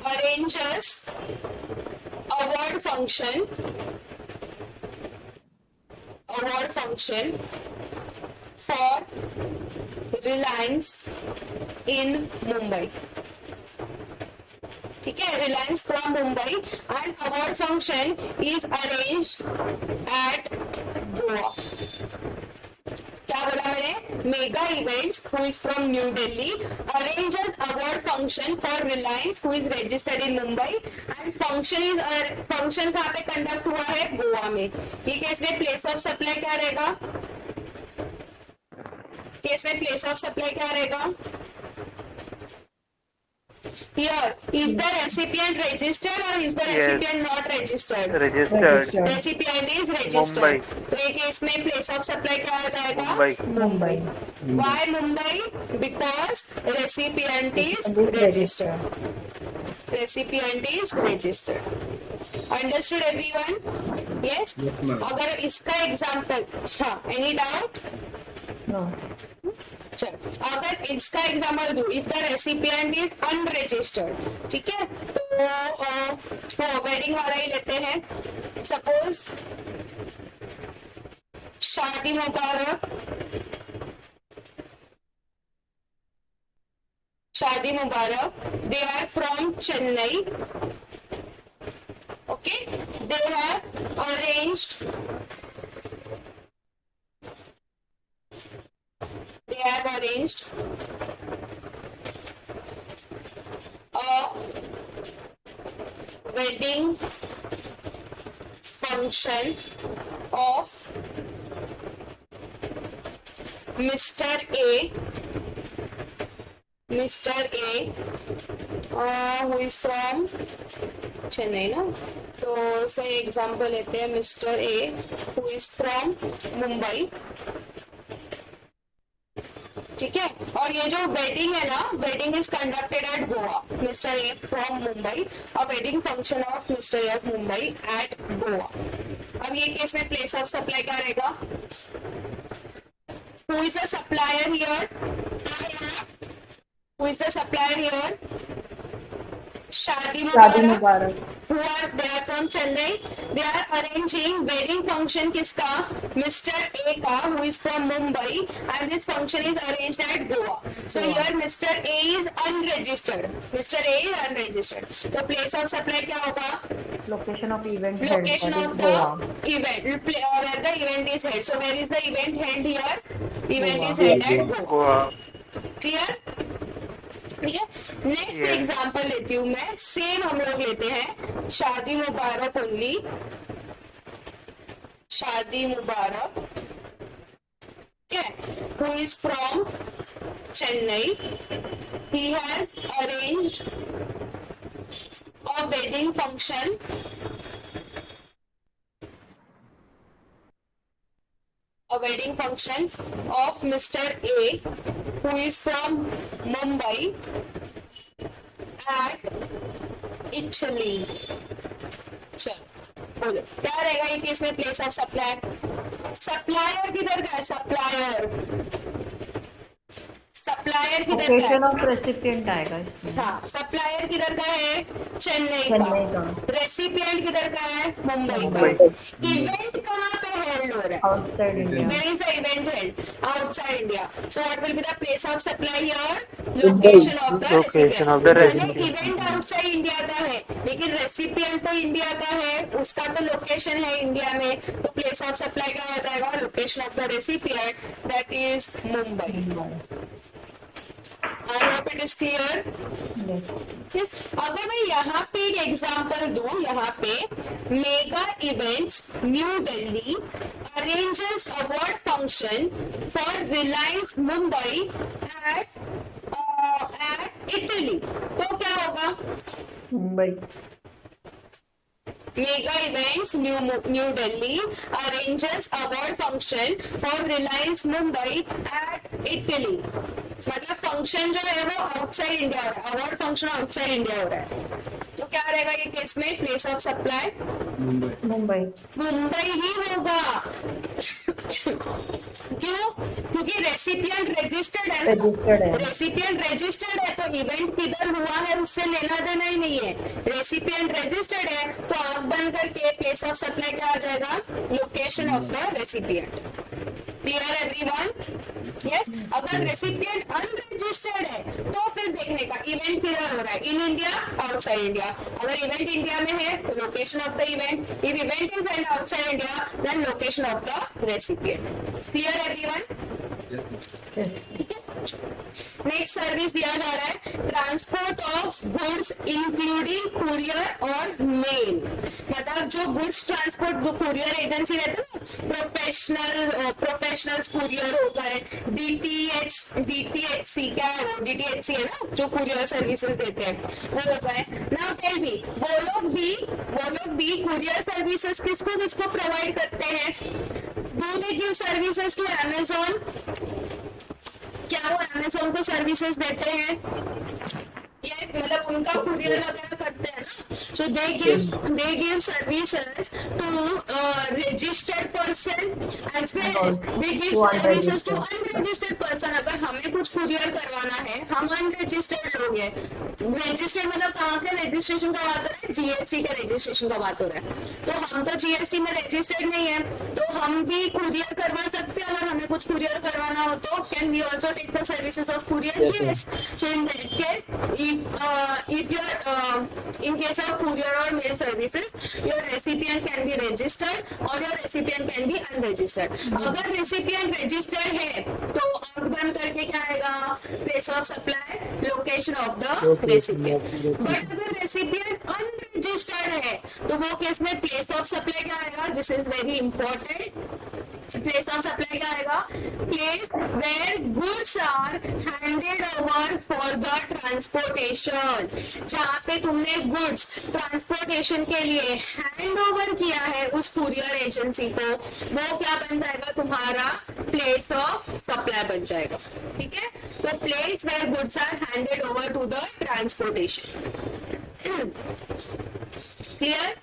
arranges award function for Reliance in Mumbai, ठीक है। Reliance from Mumbai and award function is arranged at Goa। क्या बोला मैंने? Mega events who is from new Delhi arranges award function for Reliance who is registered in Mumbai and function कहाँ पे conduct हुआ है? गोवा में। ये केस में प्लेस ऑफ सप्लाई क्या रहेगा? केस में प्लेस ऑफ सप्लाई क्या रहेगा? Here, is the recipient registered or is the recipient not registered? Registered. Recipient is registered. तो ये केस में place of supply क्या आ जाएगा? Mumbai. Why Mumbai? Because recipient is registered. Recipient is registered. Understood everyone? Yes? अगर इसका example, हाँ, any doubt? No. चलो, अगर इसका एग्जाम्पल दूं, if the recipient is unregistered, ठीक है, तो वेडिंग वाला ही लेते हैं। Suppose Shaadi Mubarak, they are from Chennai, okay, they have arranged a wedding function of Mr. A, who is from Chennai ना, तो से एग्जाम्पल लेते हैं mister A who is from Mumbai, ठीक है। और ये जो वेडिंग है ना, wedding is conducted at Goa, mister A from Mumbai, a wedding function of mister A Mumbai at Goa. अब ये केस में प्लेस ऑफ सप्लाई क्या रहेगा? Who is the supplier here? शादी मुबारक। Who are they are from Chennai? They are arranging wedding function किसका? Mr. A का, who is from Mumbai, and this function is arranged at Goa. So here Mr. A is unregistered. तो place of supply क्या होगा? Location of event. Location of the event, where the event is held. So where is the event held here? Event is held at Goa. Clear? ठीक है। Next example लेती हूँ मैं, same हम लोग लेते हैं Shaadi Mubarak only, who is from Chennai, he has arranged a wedding function of Mr. A, who is from Mumbai at Italy। चलो बोलो क्या रहेगा ये केस में प्लेस ऑफ सप्लाई? सप्लायर किधर का है? सप्लायर किधर का है? लोकेशन ऑफ रेसिपिएंट आएगा इसमें। हाँ, सप्लायर किधर का है? चेन्नई का। रेसिपिएंट किधर का है? मुंबई का। इवेंट कहाँ पे हेल्ड हो रहा है? Outside India. There is an event held outside India. So what will be the place of supply here? Location of the recipient. Event outside India का है, लेकिन रेसिपिएंट तो इंडिया का है, उसका तो लोकेशन है इंडिया में, तो प्लेस ऑफ सप्लाई क्या हो जाएगा? Location of the recipient, that is Mumbai. I hope it is clear. Yes. अगर मैं यहाँ पे एक एग्जाम्पल दूं, यहाँ पे mega events New Delhi arranges award function for Reliance Mumbai at Italy, तो क्या होगा? Mumbai. Mega events New Delhi arranges award function for Reliance Mumbai at Italy. मतलब फंक्शन जो है वो आउटसाइड इंडिया हो रहा है, अवार्ड फंक्शन आउटसाइड इंडिया हो रहा है। तो क्या रहेगा ये केस में? Place of supply Mumbai. Mumbai ही होगा। क्यों? क्योंकि रेसिपिएंट रजिस्टर्ड है रजिस्टर्ड ना, है। रेसिपिएंट रजिस्टर्ड है तो इवेंट किधर हुआ है उससे लेना देना ही नहीं है। रेसिपिएंट रजिस्टर्ड है तो आंख बंद करके प्लेस ऑफ सप्लाई क्या आ जाएगा? Location of the recipient. Clear everyone? Yes. अगर रेसिपिएंट अनरजिस्टर्ड है तो फिर देखने का इवेंट किधर हो रहा है, इन इंडिया आउटसाइड इंडिया। अगर इवेंट इंडिया में है तो location of the event, if event is held outside India then location of the recipient. Clear everyone? ठीक है। नेक्स्ट सर्विस दिया जा रहा है transport of goods including courier और मेल। मतलब जो गुड्स ट्रांसपोर्ट, जो कुरियर एजेंसी रहते हैं ना, प्रोफेशनल कुरियर होता है, डीटीएचसी, क्या है वो? डीटीएचसी है ना, जो कुरियर सर्विसेज देते हैं वो होता है। नाउ टेल मी, वो लोग भी कुरियर सर्विसेज किसको प्रोवाइड करते हैं? Do they give services to Amazon? क्या वो अमेजोन को सर्विसेज देते हैं? यस, मतलब उनका कुरियर वगैरह करते हैं ना। So they give services to registered person as well as they give services to unregistered person. अगर हमें कुछ कुरियर करवाना है, हम अनरजिस्टर्ड लोग हैं। रजिस्टर्ड मतलब कहाँ के रजिस्ट्रेशन का बात हो रहा है? जीएसटी के रजिस्ट्रेशन का बात हो रहा है। तो हम तो जीएसटी में रजिस्टर्ड नहीं है तो हम भी कुरियर करवा सकते हैं। अगर हमें कुछ कुरियर करवाना हो तो can we also take the services of courier? Yes. So in that case if you're in case of courier or mail services, your recipient can be registered or your recipient can be unregistered. अगर recipient registered है तो आंख बंद करके क्या आएगा? place of supply, location of the recipient. But अगर recipient unregistered है तो वो केस में place of supply क्या आएगा? This is very important. Place of supply क्या आएगा? Place where goods are handed over for the transportation. जहाँ पे तुमने गुड्स ट्रांसपोर्टेशन के लिए हैंड ओवर किया है उस कुरियर एजेंसी को, वो क्या बन जाएगा? तुम्हारा प्लेस ऑफ सप्लाई बन जाएगा। ठीक है। तो place where goods are handed over to the transportation. Clear?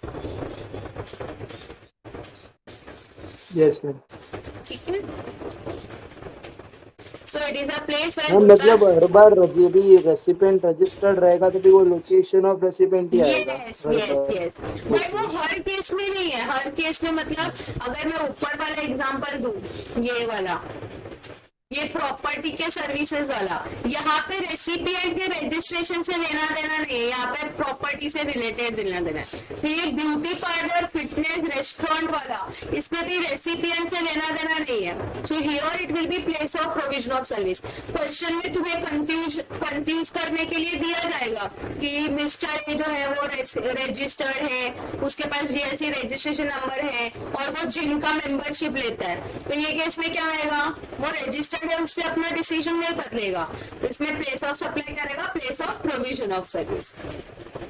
Yes ma'am. ठीक है। So it is a place मतलब हर बार ये भी रेसिपिएंट रजिस्टर्ड रहेगा तो भी वो लोकेशन ऑफ रेसिपिएंट ही आएगा। Yes yes yes. बट वो हर केस में नहीं है। हर केस में मतलब अगर मैं ऊपर वाला एग्जांपल दूं, ये वाला, ये प्रॉपर्टी के सर्विसेज वाला, यहाँ पे रेसिपिएंट के रजिस्ट्रेशन से लेना देना नहीं है, यहाँ पे प्रॉपर्टी से रिलेटेड लेना देना है। तो ये ब्यूटी पार्लर, फिटनेस, रेस्टोरेंट वाला, इसमें भी रेसिपिएंट से लेना देना नहीं है। So here it will be place of provision of service. Question में तुम्हें कंफ्यूज करने के लिए दिया जाएगा कि मिस्टर ए जो है वो रजिस्टर्ड है, उसके पास जीएसटी रजिस्ट्रेशन नंबर है और वो जिम का मेंबरशिप लेता है, तो ये केस में क्या आएगा? वो रजिस्टर्ड है, उससे अपना डिसीजन नहीं बदलेगा। तो इसमें प्लेस ऑफ सप्लाई क्या रहेगा? Place of provision of service.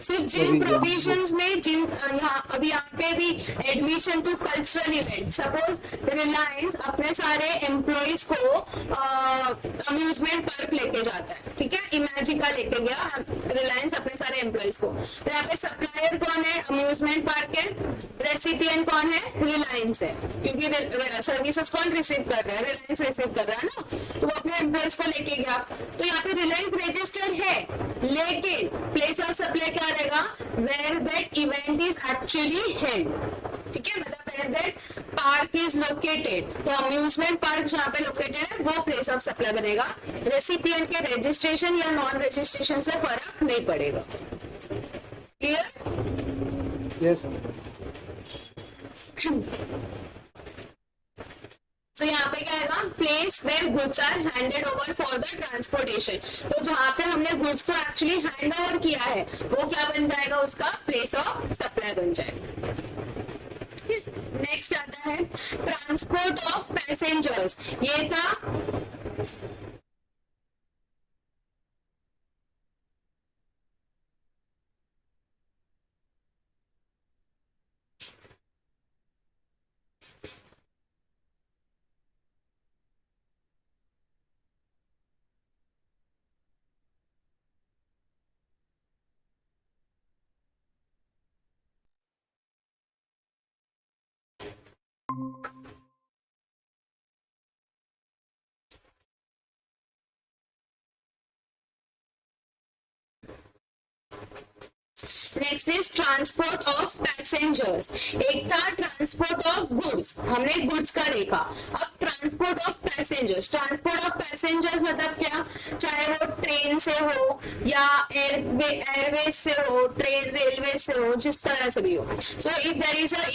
सिर्फ जिन प्रोविजन्स में, जिन यहाँ अभी यहाँ पे भी admission to cultural event, suppose Reliance अपने सारे एम्प्लॉइज को अम्यूजमेंट पार्क लेके जाता है, ठीक है, इमेजिका लेके गया रिलायंस अपने सारे एम्प्लॉइज को। तो यहाँ पे सप्लायर कौन है? अम्यूजमेंट पार्क है। रेसिपिएंट कौन है? रिलायंस है, क्योंकि सर्विसेज कौन रिसीव कर रहा है? रिलायंस रिसीव कर रहा है ना। तो वो अपने एम्प्लॉइज को लेके गया, तो यहाँ पे रिलायंस रजिस्टर्ड है, लेकिन प्लेस ऑफ सप्लाई क्या रहेगा? Where that event is actually held. ठीक है, मतलब where that park is located. तो अम्यूजमेंट पार्क जहाँ पे लोकेटेड है वो प्लेस ऑफ सप्लाई बनेगा। रेसिपिएंट के रजिस्ट्रेशन या नॉन रजिस्ट्रेशन से फर्क नहीं पड़ेगा। क्लियर? यस। तो यहाँ पे क्या आएगा? Place where goods are handed over for the transportation. तो जहाँ पे हमने गुड्स को एक्चुअली हैंड ओवर किया है वो क्या बन जाएगा? उसका प्लेस ऑफ सप्लाई बन जाएगा। नेक्स्ट आता है ट्रांसपोर्ट ऑफ पैसेंजर्स। ये था next is transport of passengers. एक था ट्रांसपोर्ट ऑफ गुड्स, हमने गुड्स का देखा। अब transport of passengers, transport of passengers मतलब क्या, चाहे वो ट्रेन से हो या एयरवेज से हो, ट्रेन रेलवे से हो, जिस तरह से भी हो। So if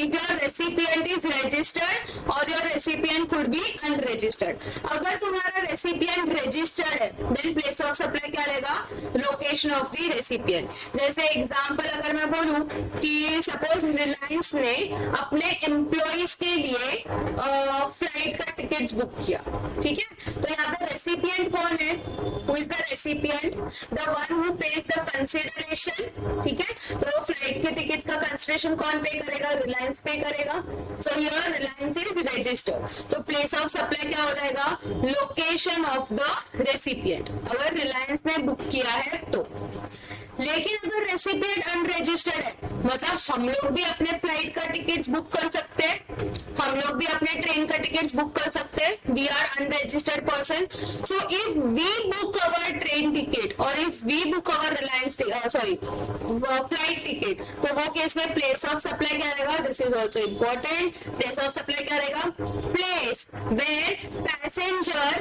your recipient is registered और your recipient could be unregistered. अगर तुम्हारा रेसिपिएंट रजिस्टर्ड है देन प्लेस ऑफ सप्लाई क्या रहेगा, लोकेशन ऑफ द रेसिपिएंट। जैसे एग्जांपल अगर मैं बोलूं कि सपोज रिलायंस ने अपने एम्प्लॉइज के लिए फ्लाइट का टिकट्स बुक किया, ठीक है, तो यहाँ पे रेसिपिएंट कौन है, who is the recipient, the one who page the consideration, ठीक है, तो फ्लाइट के टिकट्स का कंसिडरेशन कौन पे करेगा, रिलायंस पे करेगा। So here Reliance is registered, तो प्लेस ऑफ सप्लाई क्या हो जाएगा, लोकेशन ऑफ द रेसिपिएंट, अगर रिलायंस ने बुक किया है तो। लेकिन अगर रेसिपिएंट अनरजिस्टर्ड है, मतलब हम लोग भी अपने फ्लाइट का टिकट्स बुक कर सकते हैं, हम लोग भी अपने ट्रेन का टिकट्स बुक कर सकते हैं, we are unregistered person. So if we book our train ticket और if we book our Reliance flight ticket, तो वो केस में प्लेस ऑफ सप्लाई क्या रहेगा, this is also important. Place of supply क्या रहेगा, place where passenger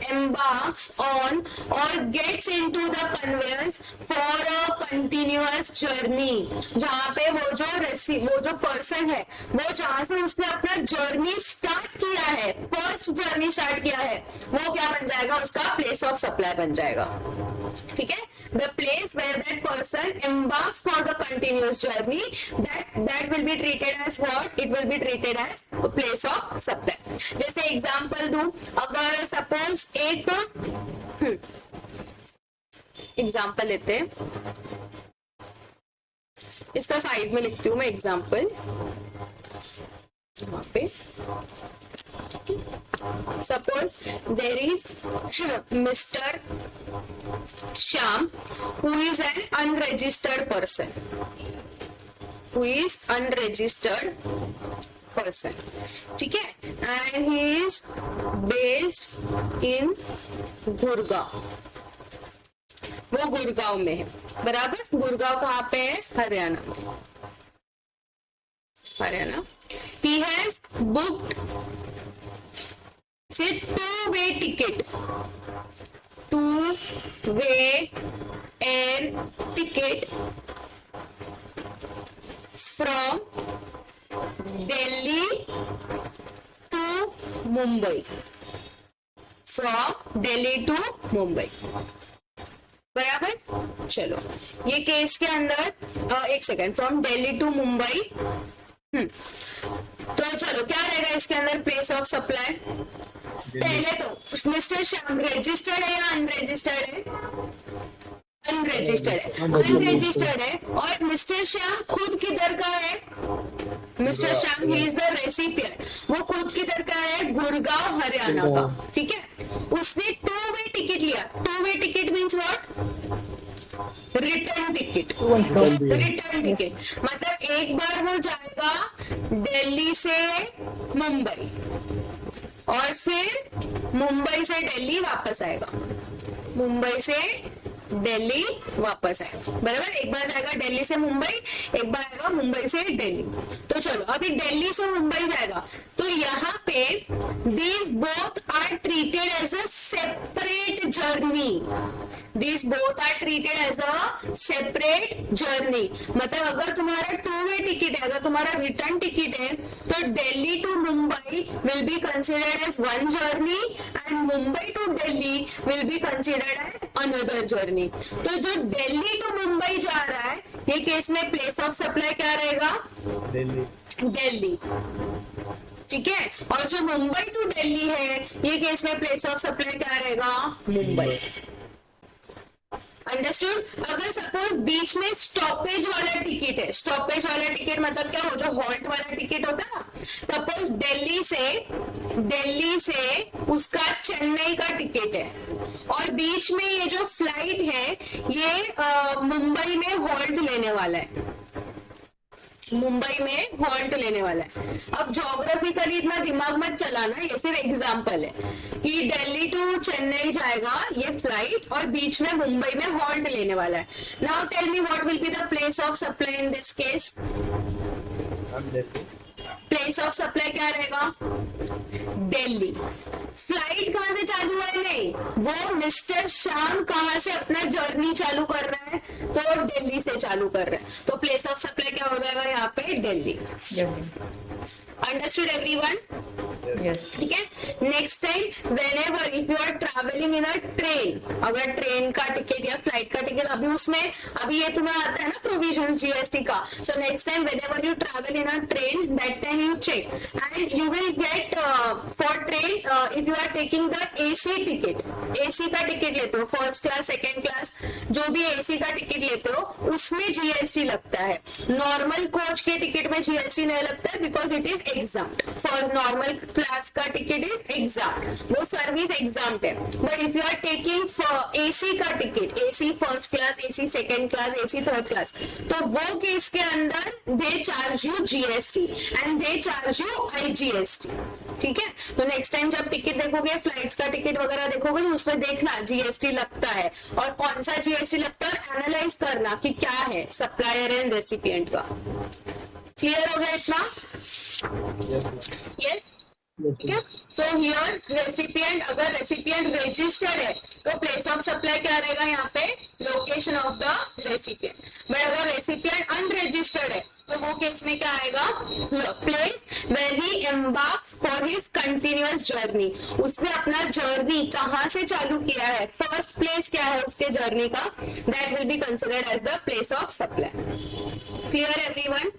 embarks on or gets into the conveyance for a continuous journey। जहाँ पे वो जो पर्सन है, वो जहाँ से उसने अपना जर्नी स्टार्ट किया है, फर्स्ट जर्नी स्टार्ट किया है, वो क्या बन जाएगा, उसका प्लेस ऑफ सप्लाई बन जाएगा, ठीक है। The place where that person embarks for the continuous journey, that will be treated as what, it will be treated as place of supply। जैसे एग्जांपल दूं, अगर सपोज एक एग्जांपल लेते हैं, इसका साइड में लिखती हूं मैं एग्जांपल, वहां पे suppose there is mister Shyam who is an unregistered person, ठीक है, and he is based in Gurgaon, वो गुड़गांव में है, बराबर। गुड़गांव कहाँ पे है, हरियाणा में, Haryana. he has booked say two-way ticket, two-way air ticket from Delhi to Mumbai, from Delhi to Mumbai, बराबर। चलो ये केस के अंदर एक second, from Delhi to Mumbai, तो चलो क्या रहेगा इसके अंदर प्लेस ऑफ सप्लाई। पहले तो मिस्टर श्याम रजिस्टर्ड है या अनरजिस्टर्ड है, अनरजिस्टर्ड है, और मिस्टर श्याम खुद किधर का है, mister Shyam he is the recipient, वो खुद किधर का है, गुड़गांव हरियाणा का, ठीक है। उसने टू-वे टिकट लिया, two-way ticket means what, return ticket, मतलब एक बार वो जाएगा दिल्ली से मुंबई और फिर मुंबई से दिल्ली वापस आएगा, मुंबई से दिल्ली वापस आएगा, बराबर। एक बार जाएगा दिल्ली से मुंबई, एक बार आएगा मुंबई से दिल्ली। तो चलो अभी दिल्ली से मुंबई जाएगा, तो यहाँ पे these both are treated as a separate journey, these both are treated as a separate journey। मतलब अगर तुम्हारा टू-वे टिकट है, अगर तुम्हारा रिटर्न टिकट है, तो Delhi to Mumbai will be considered as one journey and Mumbai to Delhi will be considered as another journey। तो जो दिल्ली टू मुंबई जा रहा है, ये केस में प्लेस ऑफ सप्लाई क्या रहेगा, दिल्ली, ठीक है। और जो मुंबई टू दिल्ली है, ये केस में प्लेस ऑफ सप्लाई क्या रहेगा, मुंबई। अंडरस्टूड। अगर सपोज बीच में स्टॉपेज वाला टिकट है, स्टॉपेज वाला टिकट मतलब क्या, हो जो हॉल्ट वाला टिकट होता है ना, सपोज दिल्ली से उसका चेन्नई का टिकट है और बीच में ये जो फ्लाइट है ये मुंबई में हॉल्ट लेने वाला है, मुंबई में हॉल्ट लेने वाला है। अब ज्योग्राफिकली इतना दिमाग मत चलाना, ये सिर्फ एग्जांपल है कि दिल्ली टू चेन्नई जाएगा ये फ्लाइट और बीच में मुंबई में हॉल्ट लेने वाला है। Now tell me what will be the place of supply in this case. Place of supply क्या रहेगा? दिल्ली। फ्लाइट कहां से चालू हुआ है? नहीं, वो मिस्टर श्याम कहां से अपना जर्नी चालू कर रहा है? तो दिल्ली से चालू कर रहा है, तो प्लेस ऑफ सप्लाई क्या हो जाएगा यहाँ पे? दिल्ली। Understood everyone? ठीक है। Next time whenever if you are travelling in a train, अगर ट्रेन का टिकट या फ्लाइट का टिकट अभी ये तुम्हें आता है ना प्रोविजन जीएसटी का, so next time whenever you travel in a train that time you check and you will get for train if you are taking the AC ticket, AC का ticket लेते हो फर्स्ट क्लास सेकेंड क्लास जो भी AC का ticket लेते हो उसमें GST लगता है। नॉर्मल कोच के टिकट में जीएसटी नहीं लगता है because it is exempted. First normal class का टिकट इज एग्जाम्ड, वो सर्विस एग्जाम्ड है। But if you are taking AC का ticket, AC first class, AC second class, AC third class, तो वो केस के अंदर they charge you GST and they charge you IGST. ठीक है, तो नेक्स्ट टाइम जब टिकट देखोगे, फ्लाइट्स का टिकट वगैरह देखोगे तो उसमें देखना जीएसटी लगता है और कौन सा जीएसटी लगता है, एनालाइज करना कि क्या है सप्लायर एंड रेसिपिएंट का। क्लियर हो गया इतना? यस। ठीक है, सो हियर रेसिपिएंट, अगर रेसिपिएंट रजिस्टर्ड है तो प्लेस ऑफ सप्लाई क्या रहेगा यहाँ पे? Location of the recipient. But अगर रेसिपिएंट अनरजिस्टर्ड है तो वो केस में क्या आएगा? Place where he embarks for his continuous journey, उसने अपना जर्नी कहाँ से चालू किया है, फर्स्ट प्लेस क्या है उसके जर्नी का, that will be considered as the place of supply. Clear everyone?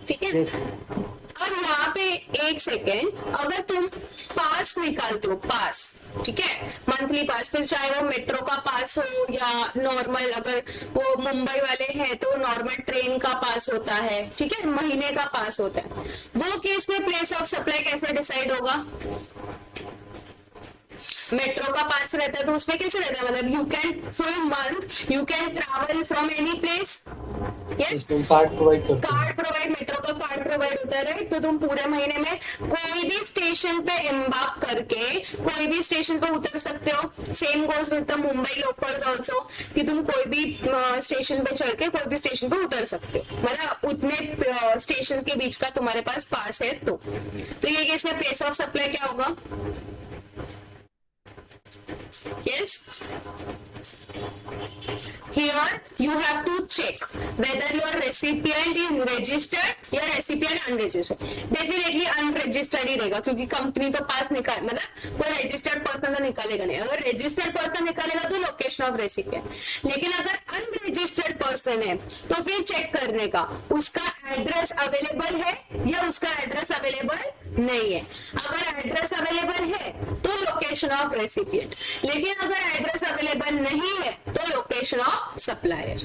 ठीक है। अब यहाँ पे एक सेकेंड, अगर तुम पास निकालते हो, पास, ठीक है, मंथली पास, फिर चाहे वो मेट्रो का पास हो या नॉर्मल, अगर वो मुंबई वाले हैं तो नॉर्मल ट्रेन का पास होता है, ठीक है, महीने का पास होता है, वो केस में प्लेस ऑफ सप्लाई कैसे डिसाइड होगा? मेट्रो का पास रहता है तो उसमें कैसे रहता है, मतलब you can full month you can travel from any place. Yes, card provide करते हैं। कार्ड प्रोवाइड, मेट्रो का कार्ड प्रोवाइड होता है, राइट? तो तुम पूरे महीने में कोई भी स्टेशन पे एम्बार्क करके कोई भी स्टेशन पे उतर सकते हो। Same goes with the Mumbai locals also, कि तुम कोई भी स्टेशन पे चढ़ के कोई भी स्टेशन पे उतर सकते हो, मतलब उतने स्टेशन के बीच का तुम्हारे पास पास है। तो ये केस में प्लेस ऑफ सप्लाई क्या होगा? Yes. Here you have to check whether your recipient is registered या recipient unregistered. Definitely unregistered ही रहेगा क्योंकि कंपनी तो पास मतलब कोई रजिस्टर्ड पर्सन तो निकालेगा नहीं। अगर रजिस्टर्ड पर्सन निकालेगा तो लोकेशन ऑफ रेसिपिएंट, लेकिन अगर अनरजिस्टर्ड पर्सन है तो फिर चेक करने का उसका एड्रेस अवेलेबल है या उसका एड्रेस अवेलेबल नहीं है। अगर एड्रेस अवेलेबल है तो लोकेशन ऑफ रेसिपिएंट, लेकिन अगर एड्रेस अवेलेबल नहीं है तो लोकेशन ऑफ सप्लायर।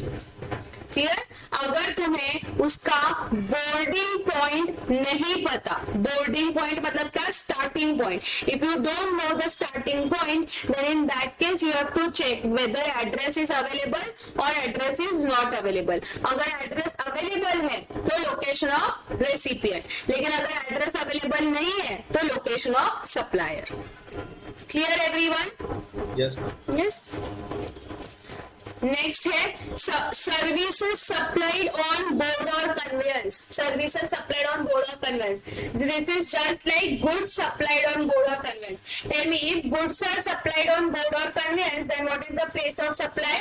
क्लियर? अगर तुम्हें उसका बोर्डिंग पॉइंट नहीं पता, बोर्डिंग पॉइंट मतलब क्या? Starting point. If you don't know the starting point then in that case you have to check whether address is available और एड्रेस इज नॉट अवेलेबल। अगर address available है तो location of recipient, लेकिन अगर address available नहीं है तो location of supplier. Clear everyone? Yes. Yes. Next है सर्विसेज सप्लाइड ऑन बोर्ड और conveyance. Services supplied on board और conveyance, this is just like goods supplied on board और conveyance. Tell me, if goods are supplied on board और conveyance then what is the place of supply?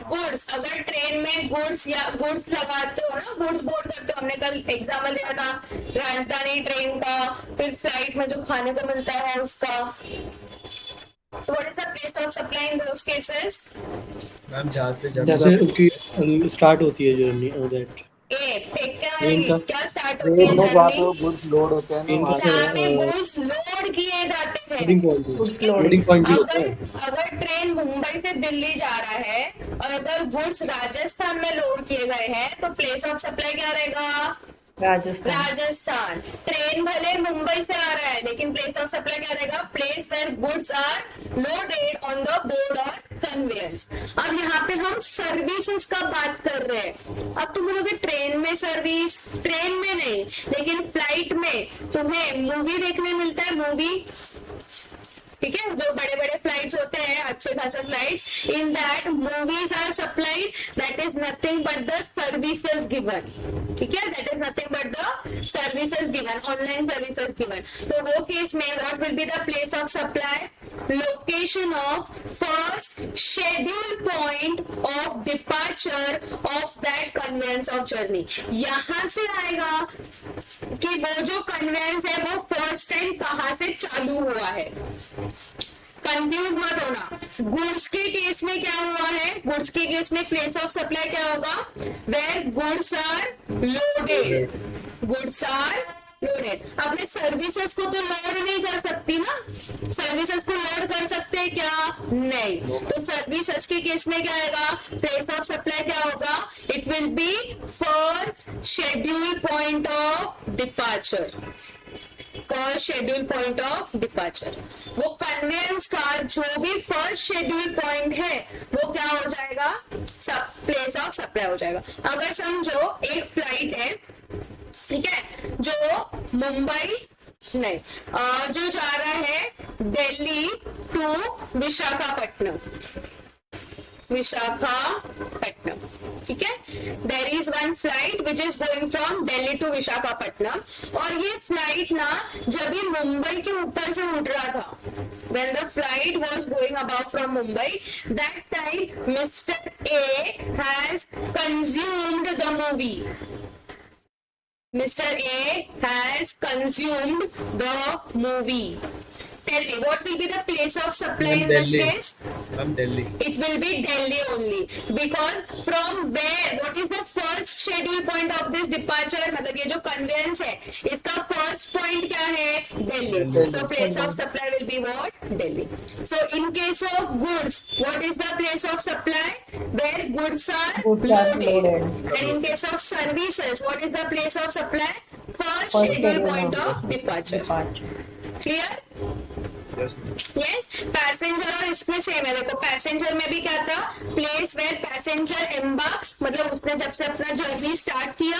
Goods, अगर train में goods या goods लगाते हो ना, goods board करते हो, हमने कल एग्जाम्पल लिया था राजधानी ट्रेन का, फिर फ्लाइट में जो खाने को मिलता है उसका। So what is the place of supply in those cases? Ma'am जहाँ से उनकी स्टार्ट होती है जर्नी दैट फेंक के मारेंगे, क्या स्टार्ट होती है वहाँ जर्नी? पे गुड्स लोड होते हैं ना, जहाँ पे गुड्स लोड किए जाते हैं। लोडिंग पॉइंट भी होता है। अगर ट्रेन मुंबई से दिल्ली जा रहा है और अगर गुड्स राजस्थान में लोड किए गए हैं तो प्लेस ऑफ सप्लाई क्या रहेगा? राजस्थान। ट्रेन भले मुंबई से आ रहा है लेकिन प्लेस ऑफ सप्लाई क्या रहेगा, place where goods are loaded on the board और कन्वेयर्स। अब यहाँ पे हम सर्विसेज का बात कर रहे हैं। अब तुम बोलोगे ट्रेन में सर्विस, ट्रेन में नहीं लेकिन फ्लाइट में तुम्हें मूवी देखने मिलता है, मूवी, ठीक है, जो बड़े बड़े फ्लाइट्स होते हैं, अच्छे खासे flights, in that movies are supplied, that is nothing but the services given, ठीक है, that is nothing but the services given, online services given. तो वो केस में what will be the place of supply, location of first schedule point of departure of that conveyance of journey. यहां से आएगा कि वो जो कन्वेंस है वो फर्स्ट टाइम कहां से चालू हुआ है। कंफ्यूज मत होना। गुड्स के केस में क्या हुआ है, गुड्स के केस में प्लेस ऑफ सप्लाई क्या होगा, where goods are loaded, goods are loaded. अपने सर्विसेज को तो लोड नहीं कर सकती ना, सर्विसेज को लोड कर सकते हैं क्या, नहीं। तो सर्विसेज के केस में क्या आएगा, प्लेस ऑफ सप्लाई क्या होगा, it will B first schedule point of departure, first schedule point of departure. वो कन्वेंस का जो भी फर्स्ट शेड्यूल पॉइंट है वो क्या हो जाएगा, सब प्लेस ऑफ सप्लाई हो जाएगा। अगर समझो एक फ्लाइट है, ठीक है, जो मुंबई नहीं जो जा रहा है दिल्ली टू विशाखापट्टनम, विशाखापट्टनम, ठीक है, there is one flight which is going from Delhi to Visakhapatnam. और ये फ्लाइट ना जब भी मुंबई के ऊपर से उड़ रहा था, when the flight was going above from Mumbai, that time Mr. A has consumed the movie. Mr. A has consumed the movie. Tell me, what will be the place of supply in this case? Delhi. It will be Delhi only, because from where, what is the first schedule point of this departure? मतलब ये जो conveyance है, इसका first point क्या है, Delhi. So place of supply will be what? Delhi. So in case of goods, what is the place of supply? Where goods are loaded. And in case of services, what is the place of supply? First schedule point of departure. Clear? Yes, passenger और इसमें same है। देखो passenger में भी क्या था, place where passenger embarks, मतलब उसने जब से अपना जर्नी स्टार्ट किया,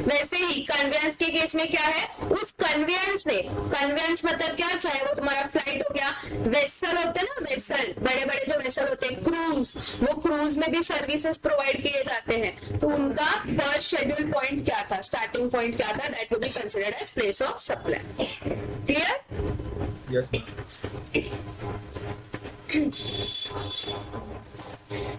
वैसे ही कन्वेंस के केस में क्या है, उस कन्वेंस ने, कन्वेंस मतलब क्या, चाहे वो तुम्हारा फ्लाइट हो गया, वेसल होते हैं ना, वेसल, बड़े बड़े जो वेसल होते हैं, क्रूज, वो क्रूज में भी सर्विसेज प्रोवाइड किए जाते हैं। तो उनका फर्स्ट शेड्यूल पॉइंट क्या था, स्टार्टिंग पॉइंट क्या था, that will be considered as place of supply. Clear? Yes.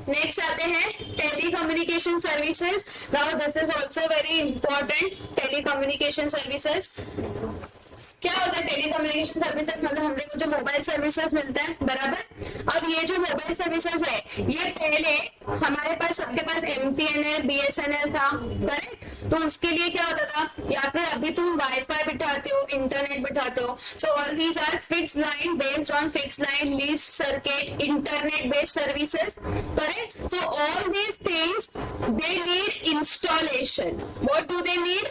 Next आते हैं telecommunication services. Now this is also very important, telecommunication services. क्या होता है टेली कम्युनिकेशन सर्विसेज, मतलब हम लोग को जो मोबाइल सर्विसेज मिलता है, बराबर। अब ये जो मोबाइल सर्विसेज है, ये पहले हमारे पास, सबके पास MTNL BSNL था, करेक्ट। तो उसके लिए क्या होता था, या फिर अभी तुम वाईफाई बिठाते हो, इंटरनेट बिठाते हो, so all these are fix line based on fix line leased circuit internet based services, correct. So all these things they need installation. What do they need,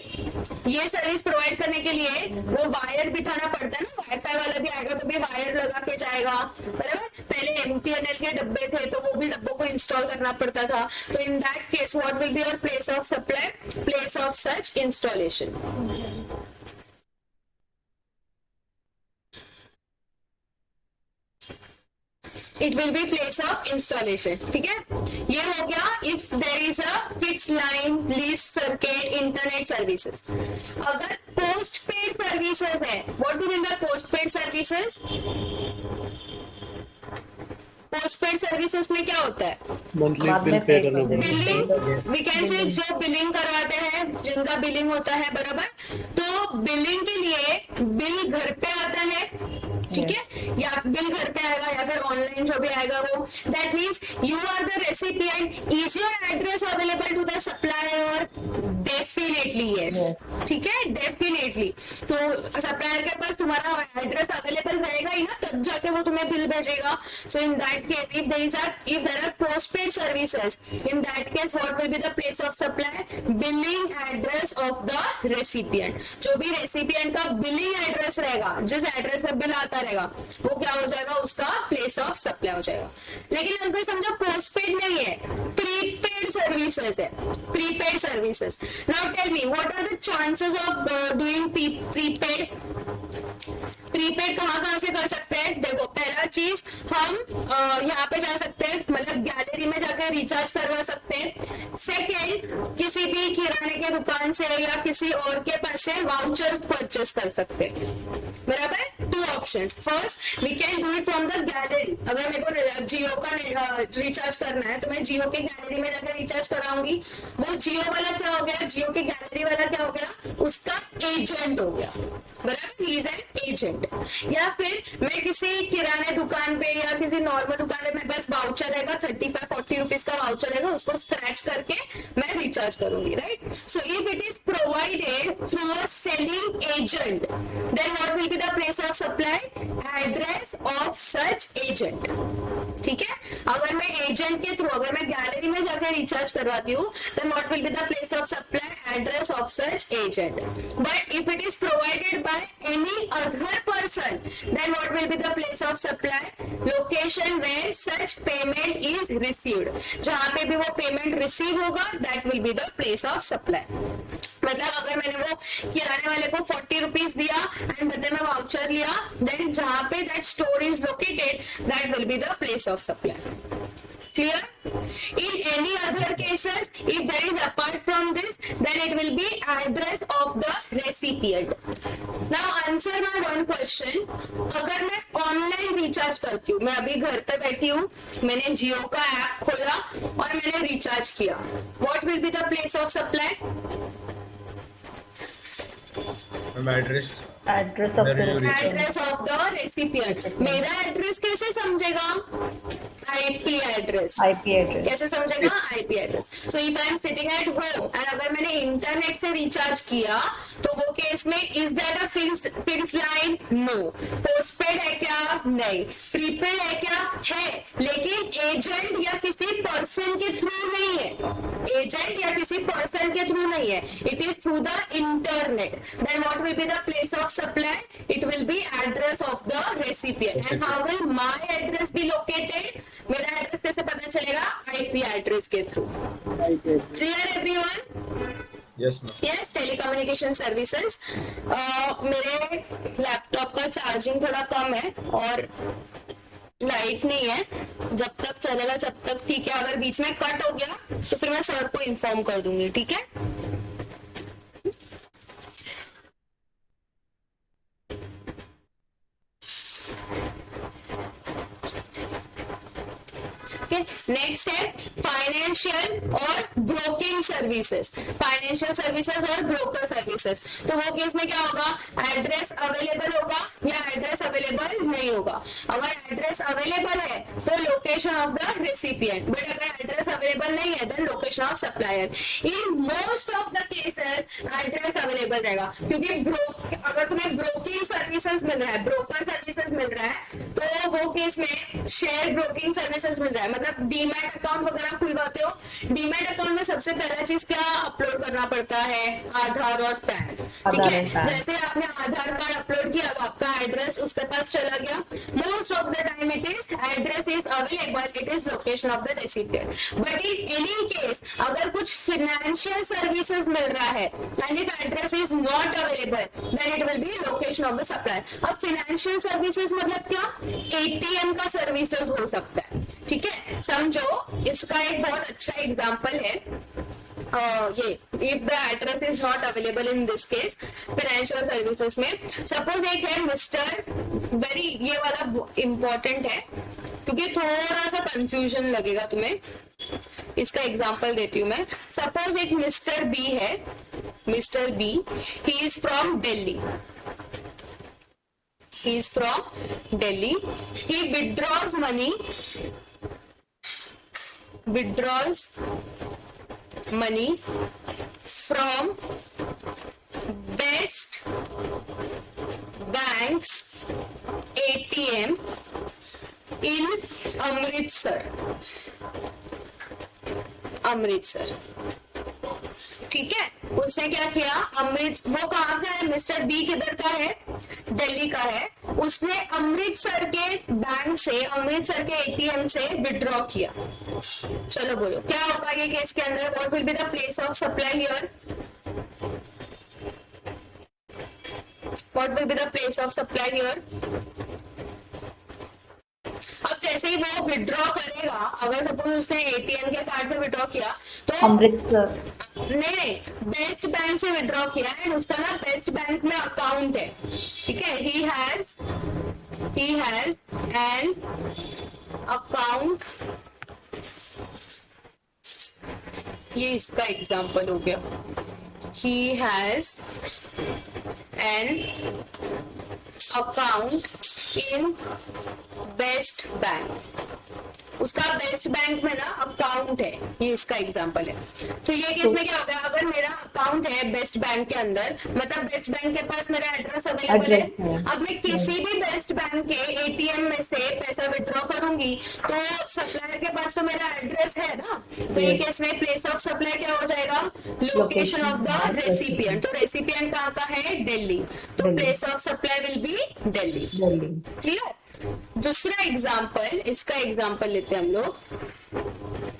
ये सर्विस प्रोवाइड करने के लिए वो wire बिठाना पड़ता है ना, वाईफाई वाला भी आएगा तो भी वायर लगा के जाएगा, बराबर। पहले MTNL के डब्बे थे तो वो भी डब्बों को इंस्टॉल करना पड़ता था। तो in that case what will be your place of supply, place of such installation. It will be place of installation, ठीक है। ये हो गया if there is a fix line leased circuit internet services. अगर पोस्ट पेड सर्विसेज है, what do mean by post paid services, post paid services में क्या होता है, मंथली बिल पे करना पड़ता है। बिलिंग, वी कैन से जो बिलिंग करवाते हैं, जिनका बिलिंग होता है, बराबर। तो बिलिंग के लिए बिल घर पे आता है, ठीक है। या बिल घर पे आएगा या फिर ऑनलाइन जो भी आएगा वो, that means you are the recipient, is your address available to the supplier? Definitely yes, ठीक है, डेफिनेटली। तो सप्लायर के पास तुम्हारा एड्रेस अवेलेबल रहेगा ही ना, तब जाके वो तुम्हें बिल भेजेगा। So in that case if there are postpaid services, in that case what will be the place of supply? Billing address of the recipient। जो भी रेसिपिएंट का बिलिंग एड्रेस रहेगा, जिस एड्रेस पे बिल आता रहेगा, वो क्या हो जाएगा? उसका प्लेस ऑफ सप्लाई हो जाएगा। लेकिन अंकल समझो पोस्टपेड नहीं है, प्रीपेड सर्विसेज है, prepaid services. Now tell me what are the chances of doing prepaid? Prepaid कहाँ से कर सकते हैं? देखो, पहला चीज हम यहाँ पे जा सकते हैं, मतलब गैलरी में जाकर रिचार्ज करवा सकते हैं। सेकेंड, किसी भी किराने के दुकान से या किसी और के पास से वाउचर परचेस कर सकते हैं, बराबर। Two options, first we can do it from the gallery. अगर मेरे को जियो का रिचार्ज करना है तो मैं जियो के गैलरी में जाकर रिचार्ज कराऊंगी। वो जियो वाला क्या हो गया? जियो के गैलरी वाला क्या हो गया? उसका एजेंट हो गया, बराबर, ही इज एन एजेंट। या फिर मैं किसी किराने दुकान पे या किसी नॉर्मल दुकान पे, मेरे पास वाउचर रहेगा, 35-40 रुपीज का वाउचर रहेगा, उसको स्क्रैच करके मैं रिचार्ज करूंगी, right. So if it is provided through a selling agent, then what will be the place of supply? Address of such agent, ठीक है। अगर मैं एजेंट के थ्रू, अगर मैं गैलरी में जाकर रिचार्ज करवाती हूँ, then what will be the place of supply? Address of such agent. But if it is provided by any other person, then what will be the place of supply? Location where such payment is received। जहाँ पे भी वो payment receive होगा, that will be the place of supply। मतलब अगर मैंने वो किराने वाले को 40 रुपीज दिया एंड बदले में वाउचर लिया, देन जहाँ पे that store is located, that will be the place of supply. Clear? In any other cases, if there is apart from this, then it will be address of the recipient। Now answer my one question। अगर मैं online recharge करती हूँ, मैं अभी घर पे बैठी हूँ, मैंने जियो का ऐप खोला और मैंने रिचार्ज किया, what will be the place of supply? Address address of the address of the recipient. मेरा एड्रेस कैसे समझेगा? IP address. आईपी एड्रेस कैसे समझेगा? IP address. So if I am sitting at home and अगर मैंने internet से recharge किया, तो वो केस में is that a fixed line? No. Postpaid है क्या? नहीं। प्रीपेड है क्या? है, लेकिन एजेंट या किसी पर्सन के थ्रू नहीं है, एजेंट या किसी पर्सन के थ्रू नहीं है, it is through the internet. Then what will be the place of supply? It will be address of the recipient। And how will my address be located? मेरा address कैसे पता चलेगा? IP address के through. Clear everyone? Yes ma'am. Yes, telecommunication services. मेरे laptop का charging थोड़ा कम है और लाइट नहीं है, जब तक चलेगा जब तक ठीक है, अगर बीच में कट हो गया तो फिर मैं सर को इन्फॉर्म कर दूंगी, ठीक है। नेक्स्ट है फाइनेंशियल और ब्रोकिंग सर्विसेज। फाइनेंशियल सर्विसेज और ब्रोकर सर्विसेज, तो वो केस में क्या होगा? एड्रेस अवेलेबल होगा या एड्रेस अवेलेबल नहीं होगा। अगर एड्रेस अवेलेबल है तो location of the recipient, but अगर एड्रेस अवेलेबल नहीं है then location of supplier. In most of the cases address available रहेगा, क्योंकि अगर तुम्हें ब्रोकिंग सर्विसेज मिल रहा है, ब्रोकर सर्विसेज मिल रहा है, तो वो केस में शेयर ब्रोकिंग सर्विसेज मिल रहा है। मतलब डीमैट अकाउंट वगैरह खुलवाते हो, डीमैट अकाउंट में सबसे पहला चीज क्या अपलोड करना पड़ता है? आधार और पैन, ठीक है। जैसे आपने आधार कार्ड अपलोड किया तो आपका एड्रेस उसके पास चला गया। Most of the time it is address is available, it is location of the recipient. But in any case अगर कुछ फाइनेंशियल सर्विसेज मिल रहा है and if address is not available, then it will be location of the supplier. अब financial services मतलब क्या? ATM का services हो सकता है, ठीक है। समझो, इसका एक बहुत अच्छा एग्जांपल है ये, if the address is not available in this case financial services में। सपोज एक है मिस्टर, वेरी ये वाला इंपॉर्टेंट है क्योंकि थोड़ा सा कंफ्यूजन लगेगा तुम्हें, इसका एग्जांपल देती हूँ मैं। सपोज एक मिस्टर बी है, mister B, he is from Delhi, he is from Delhi. He withdraws money from Best Bank's ATM in Amritsar. ठीक है, उसने क्या किया, वो कहाँ का है, मिस्टर बी किधर का है, दिल्ली का है। उसने अमृतसर के बैंक से, अमृतसर के एटीएम से विड्रॉ किया। चलो बोलो क्या होगा ये केस के अंदर, what will be the place of supply here, what will be the place of supply here. अब जैसे ही वो विड्रॉ करेगा, अगर सपोज उसने एटीएम के कार्ड से विड्रॉ किया तो अमृतसर, नहीं, बेस्ट बैंक से विड्रॉ किया एंड उसका ना बेस्ट बैंक में अकाउंट है। ठीक है, ही हैज एन अकाउंट, ये इसका एग्जांपल हो गया। He has an account in best bank, उसका बेस्ट बैंक में ना अकाउंट है, ये इसका एग्जांपल है। तो ये केस में क्या होगा, अगर मेरा अकाउंट है बेस्ट बैंक के अंदर, मतलब बेस्ट बैंक के पास मेरा एड्रेस अवेलेबल है, अब मैं किसी भी बेस्ट बैंक के एटीएम में से पैसा विड्रॉ करूंगी तो सप्लायर के पास तो मेरा एड्रेस है ना, तो ये केस में प्लेस ऑफ सप्लाई क्या हो जाएगा, लोकेशन ऑफ द रेसिपिएंट। तो रेसिपिएंट कहाँ का है, दिल्ली, तो place of supply will B Delhi. Clear. दूसरा एग्जाम्पल, इसका एग्जाम्पल लेते हैं हम लोग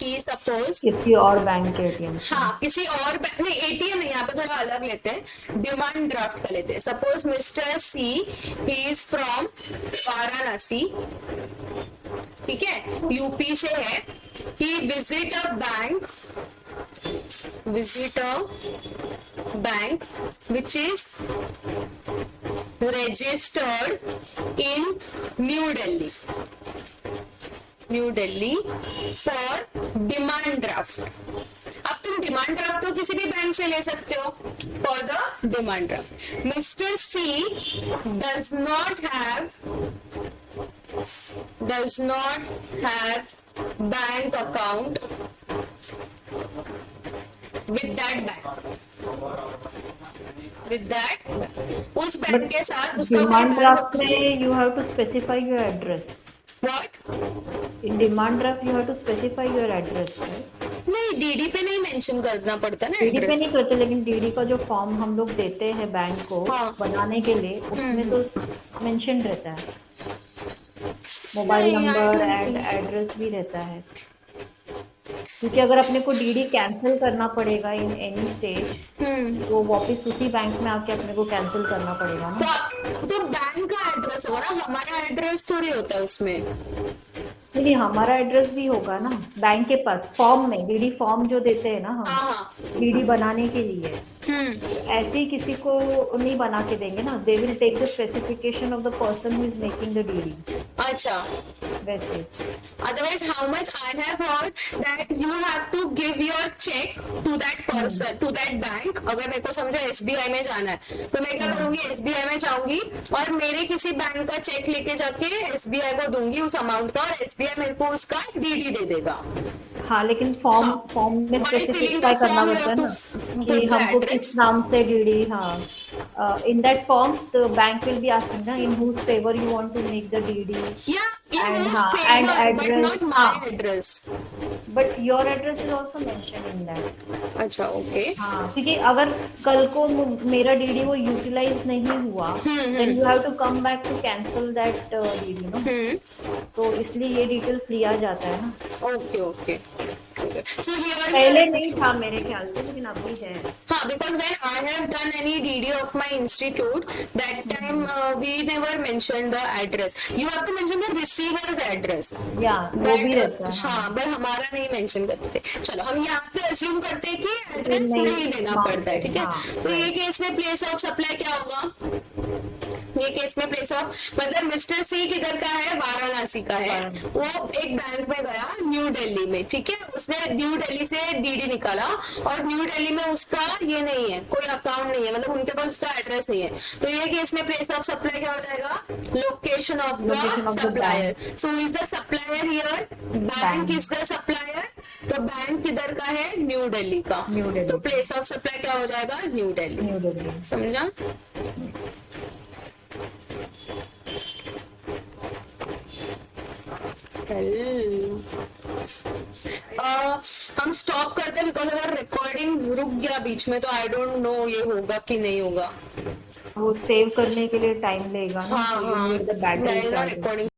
कि सपोज किसी और बैंक के एटीएम, हाँ किसी और बैंक, नहीं एटीएम नहीं, यहाँ पे थोड़ा अलग लेते हैं, डिमांड ड्राफ्ट का लेते हैं। Suppose mister C, he is from Varanasi, ठीक है, यूपी से है। He visit a bank which is registered in New Delhi for demand draft। अब तुम डिमांड ड्राफ्ट तो किसी भी बैंक से ले सकते हो for the demand draft. Mister C does not have bank account with that bank, उस बैंक के साथ उसका डिमांड ड्राफ्ट में you have to specify your address. What, in demand draft you have to specify your address. नहीं DD पे नहीं mention करना पड़ता ना डीडी पे एड्रेस। नहीं करते, लेकिन डीडी का जो फॉर्म हम लोग देते हैं बैंक को हाँ। बनाने के लिए, उसमें तो मेंशन रहता है, मोबाइल नहीं, I number don't and think- address भी रहता है। क्योंकि अगर अपने को डीडी कैंसिल करना पड़ेगा इन एनी स्टेज, तो वापस उसी बैंक में आके अपने को कैंसिल करना पड़ेगा ना। तो बैंक का एड्रेस होगा ना, हमारा एड्रेस थोड़ी होता है उसमें। नहीं, हमारा एड्रेस भी होगा ना बैंक के पास, फॉर्म में डीडी फॉर्म जो देते हैं ना हम हाँ डीडी बनाने के लिए, ऐसे ही किसी को नहीं बना के देंगे ना। They will take the specification of the person who is making the DD, अच्छा। वैसे। Otherwise, how much I have heard that you have to give your check to that person, to that bank। अगर मेरे को समझो SBI में जाना है तो मैं क्या करूंगी, SBI में जाऊंगी और मेरे किसी बैंक का चेक लेके जाके SBI को दूंगी उस अमाउंट का, और SBI मेरे को उसका डीडी दे देगा। हाँ, लेकिन फॉर्म में While filling स्पेसिफाई the करना form, you पड़ता है have ना to कि put the हमको address। किस नाम से डीडी। हाँ, in that form the bank will be asking ना in whose favour you want to make the DD, Yeah, in And, whose हाँ, favor, and but address, not my हाँ। address। But your address is also mention in that. अच्छा, okay. हाँ, क्योंकि अगर कल को मेरा डीडी वो यूटिलाइज नहीं हुआ, then you have to come back to cancel that DD no. तो इसलिए ये डिटेल्स लिया जाता है ना। Okay okay. So here पहले नहीं था मेरे ख्याल से, लेकिन अभी है। हाँ, because when I have done any DD of my institute, that time we never mentioned the address. You have to mention the receiver's address. या वो भी रहता है। हाँ, बट हमारा नहीं मेंशन करते थे। चलो हम यहाँ पे अज्यूम करते हैं कि एड्रेस नहीं, नहीं लेना हाँ, पड़ता है, ठीक है। हाँ, तो ये केस में प्लेस ऑफ सप्लाई क्या होगा, ये केस में प्लेस ऑफ मतलब मिस्टर सी किधर का है, वाराणसी का है। वो एक बैंक में गया न्यू दिल्ली में, ठीक है, उसने न्यू दिल्ली से डीडी निकाला और न्यू दिल्ली में उसका ये नहीं है, कोई अकाउंट नहीं है, मतलब उनके पास उसका एड्रेस नहीं है। तो ये केस में प्लेस ऑफ सप्लाई क्या हो जाएगा, location of the supplier. So is the supplier here, bank is the supplier. तो बैंक किधर का है, न्यू दिल्ली का। न्यू दिल्ली। तो प्लेस ऑफ सप्लाई क्या हो जाएगा, न्यू दिल्ली। न्यू दिल्ली। समझा? हम स्टॉप करते हैं बिकॉज अगर रिकॉर्डिंग रुक गया बीच में तो आई डोंट नो ये होगा कि नहीं होगा। वो सेव करने के लिए टाइम लेगा ना, हाँ हाँ, बैटरी रिकॉर्डिंग